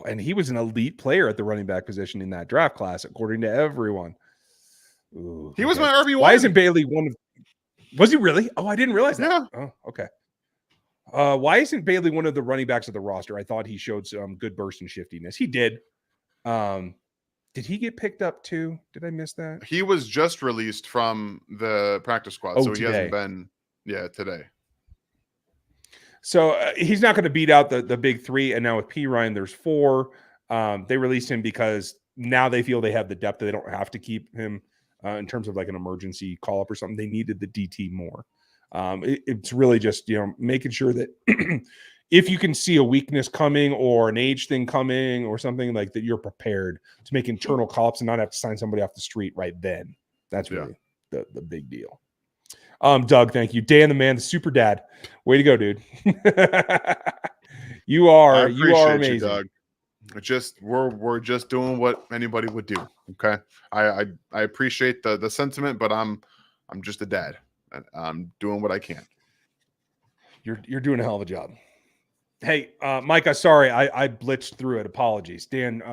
And he was an elite player at the running back position in that draft class, according to everyone. Ooh, he was my RB1. Why isn't Bailey one of? Was he really? Oh, I didn't realize that. Yeah. Oh, okay. Why isn't Bailey one of the running backs of the roster? I thought he showed some good burst and shiftiness. He did. Did he get picked up too? Did I miss that? He was just released from the practice squad, so he hasn't been. Yeah, today. So he's not going to beat out the big three. And now with Perine, there's 4. They released him because now they feel they have the depth that they don't have to keep him in terms of like an emergency call up or something. They needed the DT more. It's really just, making sure that if you can see a weakness coming or an age thing coming or something like that, you're prepared to make internal call-ups and not have to sign somebody off the street right then. That's really the big deal. Doug, thank you. Dan the man, the super dad. Way to go, dude. You are amazing. You, Doug. We're just doing what anybody would do. Okay. I appreciate the sentiment, but I'm just a dad. I'm doing what I can. You're doing a hell of a job. Hey, Micah, sorry, I blitzed through it. Apologies. Dan,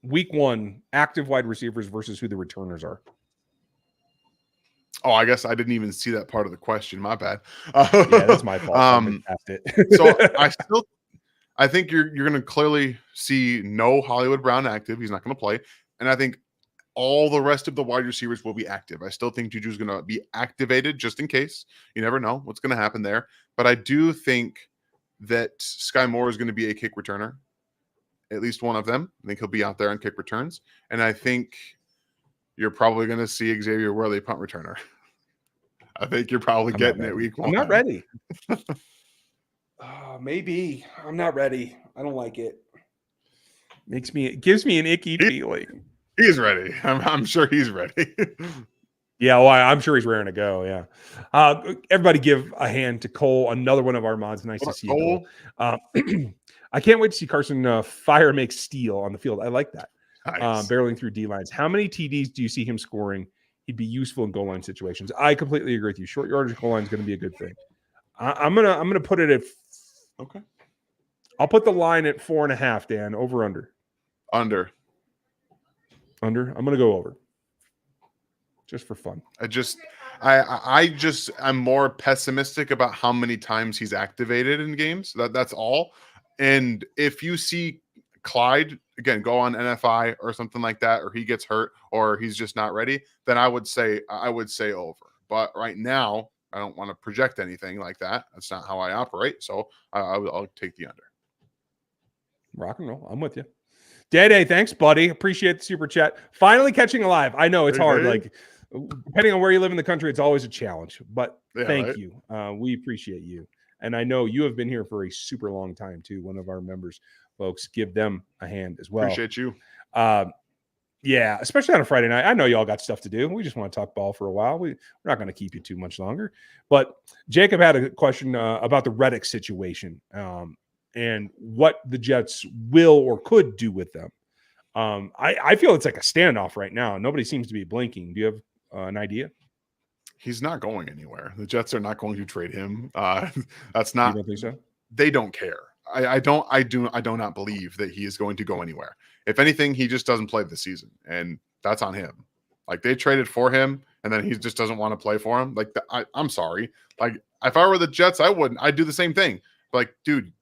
week 1, active wide receivers versus who the returners are. Oh, I guess I didn't even see that part of the question. My bad. Yeah, that's my fault. So I think you're going to clearly see no Hollywood Brown active. He's not going to play. And I think all the rest of the wide receivers will be active. I still think Juju's going to be activated just in case. You never know what's going to happen there. But I do think that Sky Moore is going to be a kick returner. At least one of them. I think he'll be out there on kick returns. And I think you're probably going to see Xavier Worley punt returner. I think you're probably getting it week 1. I'm not ready. Maybe. I'm not ready. I don't like it. It gives me an icky feeling. He's ready. I'm sure he's ready. Yeah, well, I'm sure he's raring to go. Yeah. Everybody give a hand to Cole, another one of our mods. Nice to see you, Cole. I can't wait to see Carson fire make steal on the field. I like that. Nice. Barreling through D lines. How many TDs do you see him scoring? He'd be useful in goal line situations. I completely agree with you. Short yardage goal line is going to be a good thing. I'm gonna put it at okay. I'll put the line at 4.5. Dan, over under. Under. I'm gonna go over. Just for fun. I'm more pessimistic about how many times he's activated in games. That's all. And if you see Clyde again go on NFI or something like that, or he gets hurt, or he's just not ready, then I would say over. But right now, I don't want to project anything like that. That's not how I operate. So I'll take the under. Rock and roll. I'm with you. Day, thanks, buddy. Appreciate the super chat. Finally catching alive. I know it's hard. Like, depending on where you live in the country, it's always a challenge. But thank you. We appreciate you. And I know you have been here for a super long time, too. One of our members, folks. Give them a hand as well. Appreciate you. Yeah, especially on a Friday night. I know y'all got stuff to do. We just want to talk ball for a while. We're not going to keep you too much longer. But Jacob had a question about the Reddick situation and what the Jets will or could do with them. I feel it's like a standoff right now. Nobody seems to be blinking. Do you have an idea? He's not going anywhere. The Jets are not going to trade him. That's not. You don't think so? They don't care. I do not believe that he is going to go anywhere. If anything, he just doesn't play this season, and that's on him. Like, they traded for him, and then he just doesn't want to play for him. Like, I'm sorry. Like, if I were the Jets, I wouldn't. I'd do the same thing. Like, dude,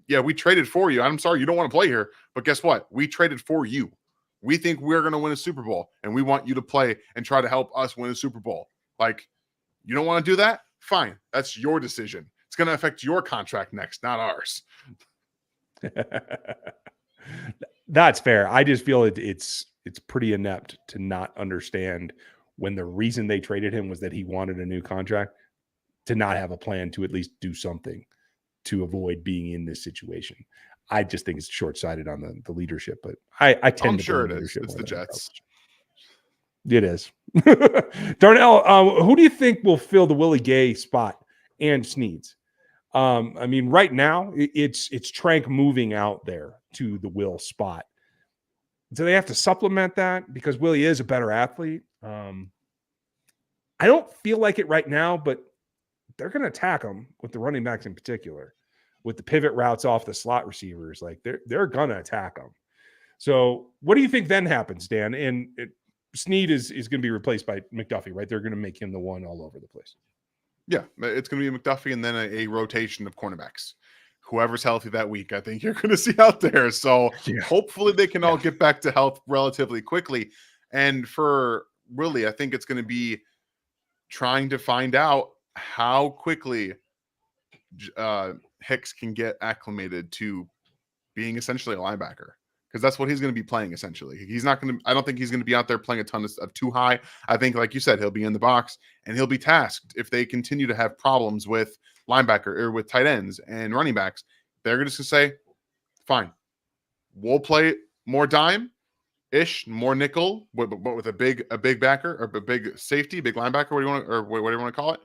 yeah, we traded for you. I'm sorry you don't want to play here, but guess what? We traded for you. We think we're going to win a Super Bowl, and we want you to play and try to help us win a Super Bowl. Like, you don't want to do that? Fine. That's your decision. It's going to affect your contract next, not ours. That's fair. I just feel it's pretty inept to not understand when the reason they traded him was that he wanted a new contract, to not have a plan to at least do something to avoid being in this situation. I just think it's short-sighted on the leadership, but I tend to sure blame it is. It's the Jets. It is. Darnell, who do you think will fill the Willie Gay spot and Sneeds? I mean, right now it's Trank moving out there to the Will spot. Do they have to supplement that because Willie is a better athlete? I don't feel like it right now, but they're going to attack him with the running backs in particular, with the pivot routes off the slot receivers. Like, they're going to attack him. So what do you think then happens, Dan? And Sneed is going to be replaced by McDuffie, right? They're going to make him the one all over the place. Yeah, it's going to be McDuffie and then a rotation of cornerbacks. Whoever's healthy that week, I think you're going to see out there. So hopefully they can all get back to health relatively quickly. And for Willie, I think it's going to be trying to find out how quickly Hicks can get acclimated to being essentially a linebacker. because that's what he's going to be playing essentially. He's not going to. I don't think he's going to be out there playing a ton of too high. I think, like you said, he'll be in the box and he'll be tasked if they continue to have problems with linebacker or with tight ends and running backs. They're just going to say, "Fine, we'll play more dime-ish, more nickel, but with a big backer or a big safety, big linebacker, whatever you want to call it."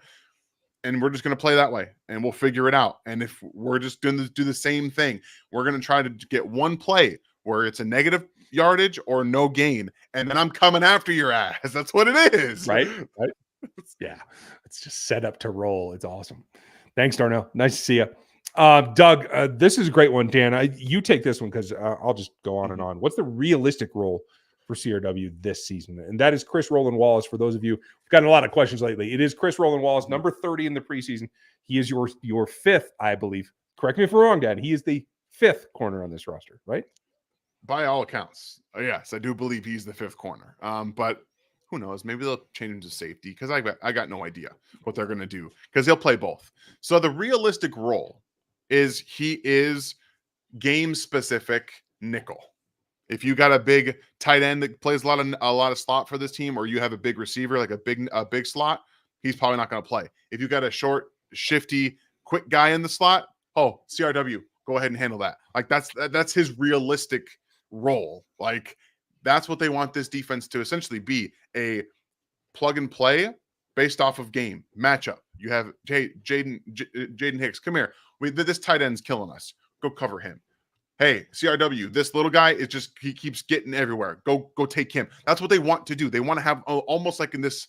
And we're just going to play that way and we'll figure it out. And if we're just going to do the same thing, we're going to try to get one play where it's a negative yardage or no gain. And then I'm coming after your ass. That's what it is. Right. Yeah. It's just set up to roll. It's awesome. Thanks, Darnell. Nice to see you. Doug, this is a great one, Dan. You take this one because I'll just go on and on. What's the realistic role for CRW this season? And that is Chris Roland Wallace. For those of you who've gotten a lot of questions lately, it is Chris Roland Wallace, number 30 in the preseason. He is your fifth, I believe. Correct me if I'm wrong, Dad. He is the fifth corner on this roster, right? By all accounts, yes, I do believe he's the fifth corner. But who knows? Maybe they'll change him to safety because I got no idea what they're going to do because he'll play both. So the realistic role is he is game specific nickel. If you got a big tight end that plays a lot of slot for this team, or you have a big receiver like a big slot, he's probably not going to play. If you got a short, shifty, quick guy in the slot, oh, CRW, go ahead and handle that. Like that's his realistic role. Like that's what they want this defense to essentially be, a plug and play based off of game matchup. You have Jaden Hicks, come here. This tight end's killing us. Go cover him. Hey, CRW, this little guy he keeps getting everywhere. Go take him. That's what they want to do. They want to have almost like in this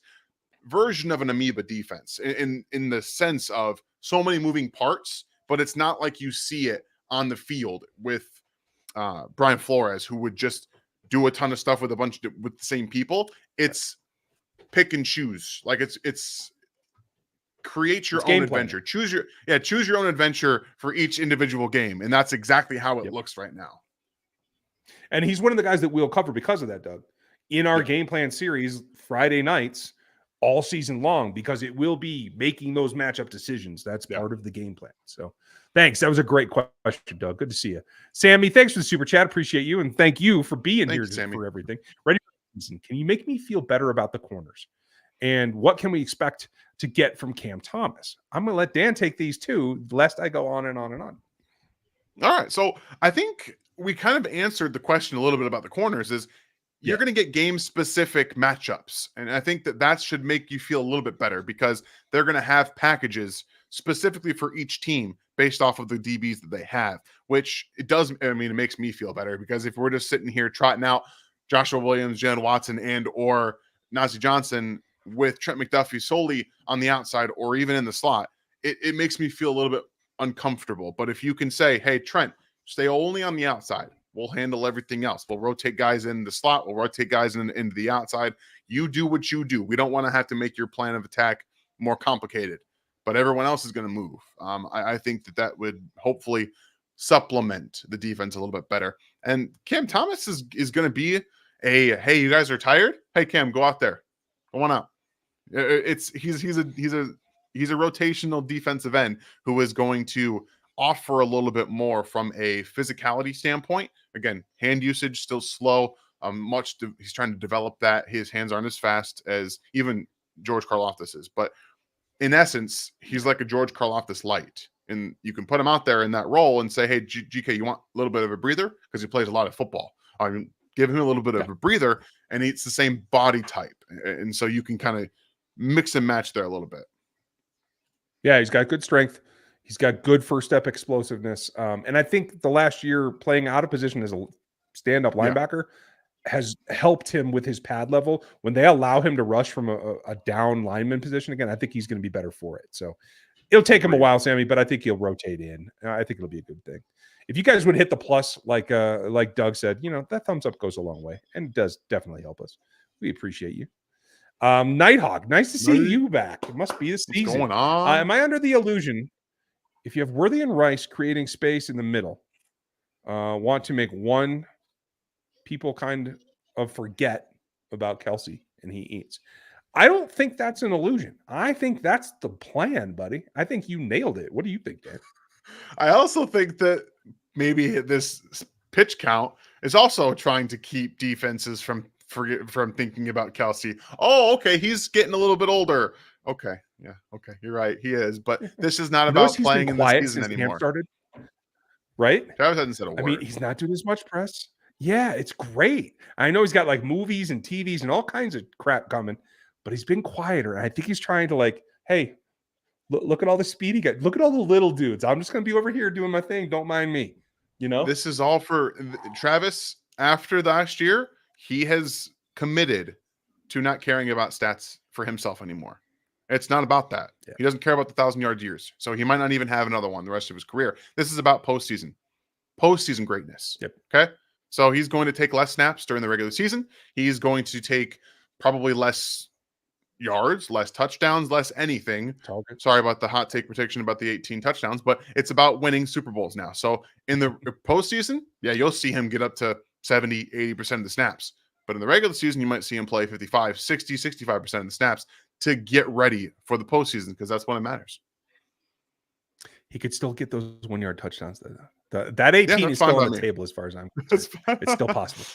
version of an amoeba defense in the sense of so many moving parts, but it's not like you see it on the field with Brian Flores, who would just do a ton of stuff with the same people. It's pick and choose. Like it's create your own adventure. Choose your own adventure for each individual game. And that's exactly how it looks right now. And he's one of the guys that we'll cover because of that, Doug, in our game plan series, Friday nights, all season long, because it will be making those matchup decisions. That's part of the game plan. So thanks. That was a great question, Doug. Good to see you. Sammy, thanks for the super chat. Appreciate you. And thank you for being here for everything. Ready for the season. Can you make me feel better about the corners? And what can we expect to get from Cam Thomas? I'm going to let Dan take these too, lest I go on and on and on. All right. So I think we kind of answered the question a little bit about the corners is you're going to get game specific matchups. And I think that should make you feel a little bit better because they're going to have packages specifically for each team based off of the DBs that they have, which it makes me feel better because if we're just sitting here trotting out Joshua Williams, Jalen Watson, and or Najee Johnson with Trent McDuffie solely on the outside or even in the slot, it makes me feel a little bit uncomfortable. But if you can say, hey, Trent, stay only on the outside, we'll handle everything else. We'll rotate guys in the slot. We'll rotate guys into the outside. You do what you do. We don't want to have to make your plan of attack more complicated, but everyone else is going to move. I think that would hopefully supplement the defense a little bit better. And Cam Thomas is going to be hey, you guys are tired? Hey, Cam, go out there. Go on out. He's a rotational defensive end who is going to offer a little bit more from a physicality standpoint. Again, hand usage still slow. He's trying to develop that. His hands aren't as fast as even George Karlaftis is, but in essence, he's like a George Karlaftis light. And you can put him out there in that role and say, hey, GK, you want a little bit of a breather? Because he plays a lot of football. Give him a little bit of a breather, and it's the same body type. And so you can kind of mix and match there a little bit. Yeah, he's got good strength. He's got good first step explosiveness. And I think the last year playing out of position as a stand-up linebacker has helped him with his pad level. When they allow him to rush from a down lineman position again, I think he's going to be better for it. So it'll take him a while, Sammy, but I think he'll rotate in. I think it'll be a good thing. If you guys would hit the plus, like Doug said, that thumbs up goes a long way and it does definitely help us. We appreciate you. Nighthawk, nice to see you back. It must be the season. What's going on? Am I under the illusion, if you have Worthy and Rice creating space in the middle, want to make one people kind of forget about Kelce and he eats? I don't think that's an illusion. I think that's the plan, buddy. I think you nailed it. What do you think, Dan? I also think that maybe this pitch count is also trying to keep defenses from thinking about Kelce. Oh, okay, he's getting a little bit older. Okay, yeah, okay, you're right, he is. But this is not You notice about he's been playing in the quiet season since camp anymore. started, right? Travis hasn't said a I mean, word. he's not doing as much press. Yeah, it's great. I know he's got like movies and TVs and all kinds of crap coming, but he's been quieter. I think he's trying to like, hey, look at all the speed he got. Look at all the little dudes. I'm just going to be over here doing my thing. Don't mind me. You know, This is all for Travis. After last year, he has committed to not caring about stats for himself anymore. It's not about that. Yeah. He doesn't care about the 1,000-yard years. So he might not even have another one the rest of his career. This is about postseason greatness. Yep. Okay. So he's going to take less snaps during the regular season. He's going to take probably less yards, less touchdowns, less anything. target. Sorry about the hot take prediction about the 18 touchdowns, but it's about winning Super Bowls now. So in the postseason, yeah, you'll see him get up to 70, 80% of the snaps. But in the regular season, you might see him play 55, 60, 65% of the snaps to get ready for the postseason because that's when it matters. He could still get those 1-yard touchdowns. That 18 is still on the table as far as I'm concerned. It's still possible.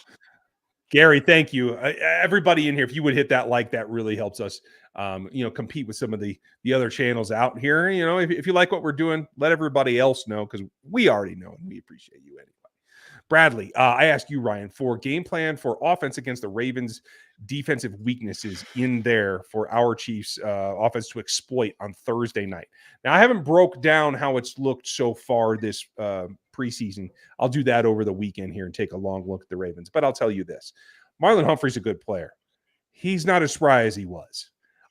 Gary, thank you. Everybody in here, if you would hit that like, that really helps us, compete with some of the other channels out here. You know, if you like what we're doing, let everybody else know because we already know and we appreciate you anyway. Bradley, I asked you, Ryan, for game plan for offense against the Ravens' defensive weaknesses in there for our Chiefs offense to exploit on Thursday night. Now, I haven't broke down how it's looked so far this preseason. I'll do that over the weekend here and take a long look at the Ravens. But I'll tell you this. Marlon Humphrey's a good player. He's not as spry as he was.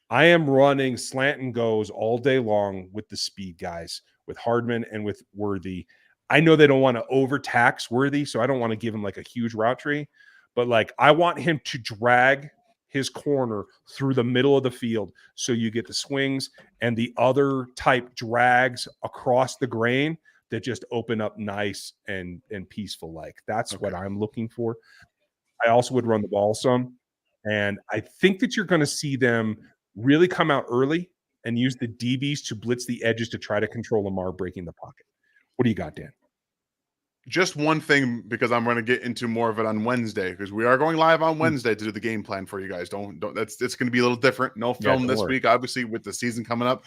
I am running slant and goes all day long with the speed guys, with Hardman and with Worthy. I know they don't want to overtax Worthy, so I don't want to give him like a huge route tree, but like I want him to drag his corner through the middle of the field so you get the swings and the other type drags across the grain that just open up nice and peaceful. Like that's what I'm looking for. I also would run the ball some, and I think that you're going to see them really come out early and use the DBs to blitz the edges to try to control Lamar breaking the pocket. What do you got, Dan? Just one thing, because I'm going to get into more of it on Wednesday, because we are going live on Wednesday to do the game plan for you guys. It's going to be a little different. No film this week, obviously, with the season coming up.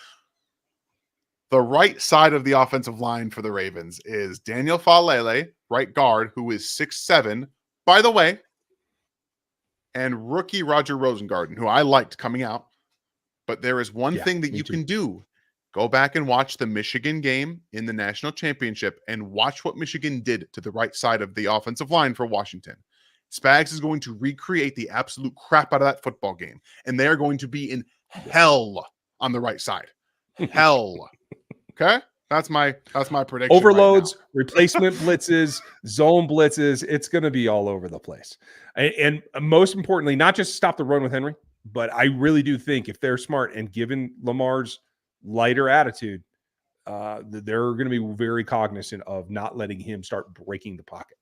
The right side of the offensive line for the Ravens is Daniel Falele, right guard, who is 6'7", by the way, and rookie Roger Rosengarten, who I liked coming out. But there is one thing that you can do. Go back and watch the Michigan game in the national championship and watch what Michigan did to the right side of the offensive line for Washington. Spags is going to recreate the absolute crap out of that football game, and they are going to be in hell on the right side. Hell. Okay? That's my prediction. Overloads, replacement blitzes, zone blitzes. It's going to be all over the place. And most importantly, not just stop the run with Henry, but I really do think if they're smart and given Lamar's lighter attitude, they're going to be very cognizant of not letting him start breaking the pocket.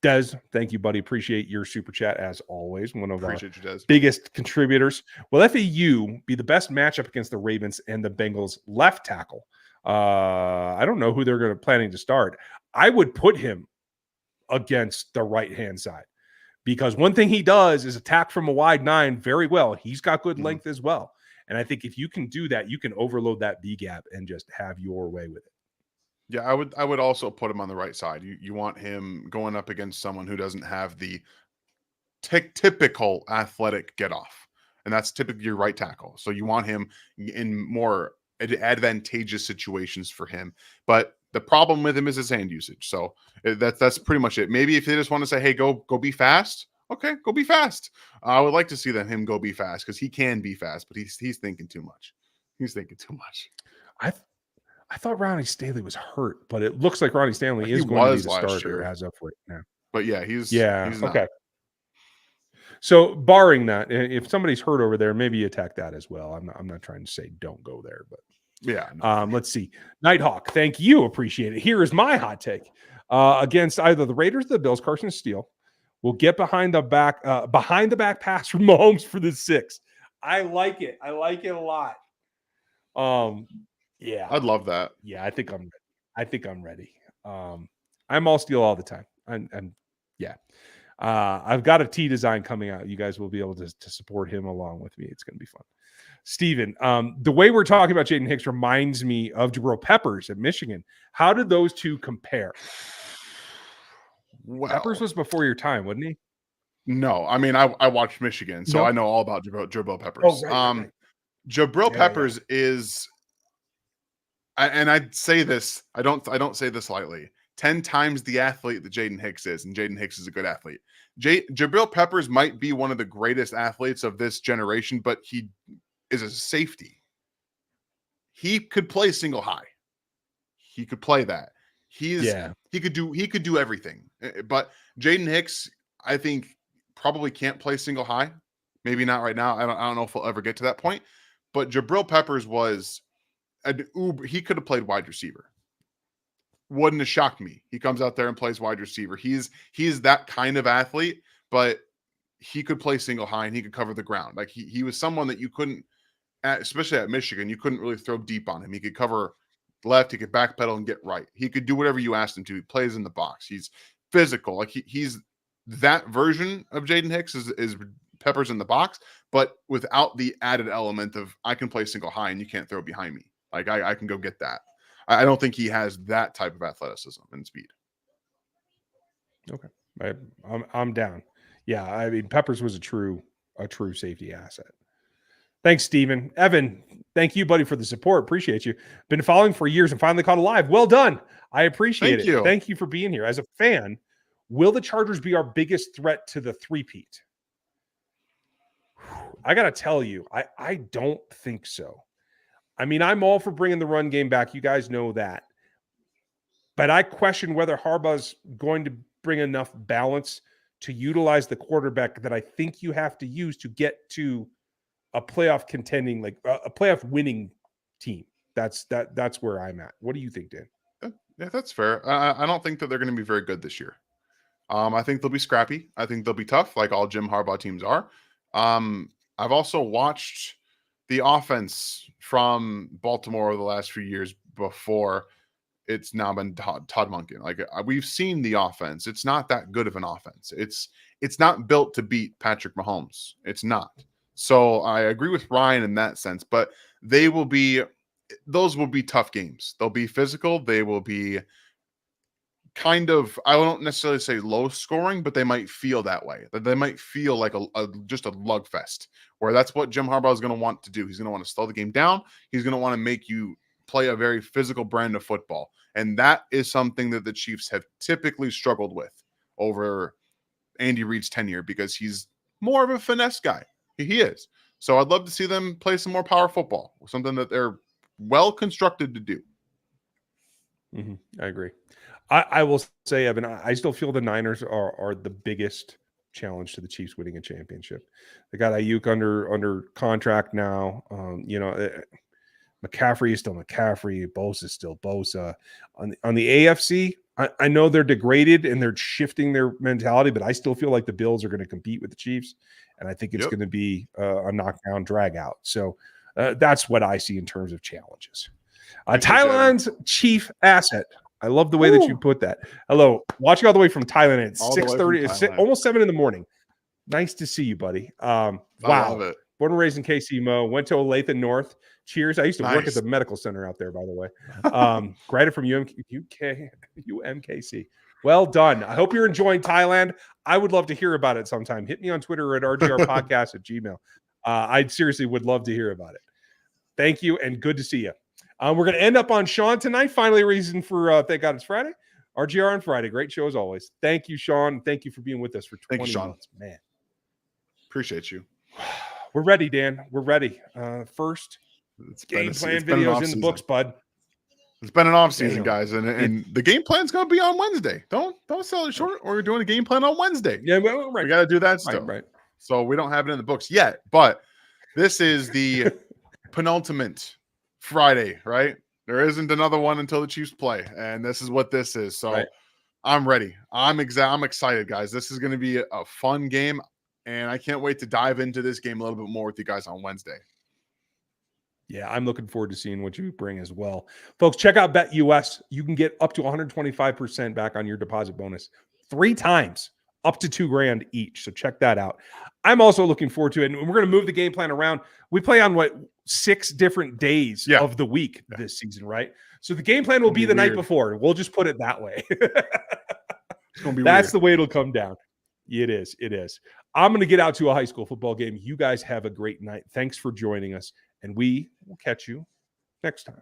Des, thank you, buddy. Appreciate your super chat as always. One of our biggest contributors. Will FAU be the best matchup against the Ravens and the Bengals left tackle? I don't know who they're planning to start. I would put him against the right-hand side because one thing he does is attack from a wide nine very well. He's got good length as well. And I think if you can do that, you can overload that B gap and just have your way with it. Yeah, I would also put him on the right side. You want him going up against someone who doesn't have the typical athletic get off. And that's typically your right tackle. So you want him in more advantageous situations for him. But the problem with him is his hand usage. So that's pretty much it. Maybe if they just want to say, hey, go be fast. Okay, go be fast. I would like to see him go be fast because he can be fast, but he's thinking too much. He's thinking too much. I thought Ronnie Stanley was hurt, but it looks like Ronnie Stanley is going to be the starter as of right now. But yeah, he's okay. Not. So barring that, if somebody's hurt over there, maybe you attack that as well. I'm not trying to say don't go there, but yeah. No. Let's see. Nighthawk, thank you. Appreciate it. Here is my hot take. Against either the Raiders or the Bills, Carson Steele will get behind the back pass from Mahomes for the 6. I like it. I like it a lot. Yeah, I'd love that. Yeah, I think I'm ready. I'm all Steele all the time. I'm Yeah. I've got a tee design coming out. You guys will be able to support him along with me. It's going to be fun. Steven, the way we're talking about Jaden Hicks reminds me of Jabril Peppers at Michigan. How did those two compare? Well, Peppers was before your time, wasn't he? no, I mean, I watched Michigan, so No. I know all about Jabril Peppers. Oh, right. Jabril Yeah, Peppers is, and I'd say this, I don't say this lightly, 10 times the athlete that Jaden Hicks is, and Jaden Hicks is a good athlete. Jabril Peppers might be one of the greatest athletes of this generation, but he is a safety. He could play single high. He could play that. He could do everything. But Jaden Hicks, I think, probably can't play single high. Maybe not right now. I don't know if he'll ever get to that point. But Jabril Peppers was an uber. He could have played wide receiver. Wouldn't have shocked me. He comes out there and plays wide receiver. He's that kind of athlete, but he could play single high and he could cover the ground. Like he was someone that you couldn't, especially at Michigan, you couldn't really throw deep on him. He could cover left, he could backpedal and get right. He could do whatever you asked him to. He plays in the box. He's physical. Like he's that version of Jaden Hicks is Peppers in the box, but without the added element of I can play single high and you can't throw behind me. Like I can go get that. I don't think he has that type of athleticism and speed. Okay, I'm down. Yeah, I mean Peppers was a true safety asset. Thanks, Steven. Evan, thank you, buddy, for the support. Appreciate you. Been following for years and finally caught a live. Well done. I appreciate it. Thank you for being here. As a fan, will the Chargers be our biggest threat to the three-peat? I got to tell you, I don't think so. I mean, I'm all for bringing the run game back. You guys know that. But I question whether Harbaugh's going to bring enough balance to utilize the quarterback that I think you have to use to get to a playoff contending, like a playoff winning team. That's where I'm at. What do you think, Dan? Yeah, that's fair. I don't think that they're going to be very good this year. I think they'll be scrappy. I think they'll be tough, like all Jim Harbaugh teams are. I've also watched the offense from Baltimore over the last few years before it's now been Todd Monken. Like we've seen the offense. It's not that good of an offense. It's not built to beat Patrick Mahomes. It's not. So I agree with Ryan in that sense, but those will be tough games. They'll be physical. They will be kind of, I won't necessarily say low scoring, but they might feel that way. They might feel like just a lug fest, where that's what Jim Harbaugh is going to want to do. He's going to want to slow the game down. He's going to want to make you play a very physical brand of football. And that is something that the Chiefs have typically struggled with over Andy Reid's tenure, because he's more of a finesse guy. He is. So I'd love to see them play some more power football, something that they're well constructed to do. Mm-hmm. I agree. I will say, Evan, I still feel the Niners are the biggest challenge to the Chiefs winning a championship. They got Ayuk under contract now. McCaffrey is still McCaffrey. Bosa is still Bosa. On the AFC, I know they're degraded and they're shifting their mentality, but I still feel like the Bills are going to compete with the Chiefs, and I think it's going to be a knockdown drag out. So that's what I see in terms of challenges. Thailand's chief asset. I love the way that you put that. Hello, watching all the way from Thailand at 6:30. It's almost 7 a.m. Nice to see you, buddy. Wow. I love it. Born and raised in KC, Mo. Went to Olathe North. Cheers. I used to work at the medical center out there, by the way. Graduated from UMKC. Well done. I hope you're enjoying Thailand. I would love to hear about it sometime. Hit me on Twitter at rgrpodcast@gmail.com. I seriously would love to hear about it. Thank you, and good to see you. We're going to end up on Sean tonight. Finally, a reason for thank God it's Friday. RGR on Friday. Great show as always. Thank you, Sean. Thank you for being with us for 20 months. Man. Appreciate you. We're ready, Dan. We're ready. First game plan videos in the books, bud. It's been an off season, guys, and the game plan's going to be on Wednesday. Don't sell it short. We're doing a game plan on Wednesday. Yeah, right. We got to do that still. Right. So we don't have it in the books yet, but this is the penultimate Friday, right? There isn't another one until the Chiefs play, and this is what this is. So I'm ready. I'm excited, guys. This is going to be a fun game, and I can't wait to dive into this game a little bit more with you guys on Wednesday. Yeah, I'm looking forward to seeing what you bring as well. Folks, check out BetUS. You can get up to 125% back on your deposit bonus 3 times up to $2,000 each. So check that out. I'm also looking forward to it. And we're going to move the game plan around. We play on 6 different days of the week this season, right? So the game plan will be the night before. We'll just put it that way. It's going to be That's weird. the way it'll come down. It is. It is. I'm going to get out to a high school football game. You guys have a great night. Thanks for joining us. And we will catch you next time.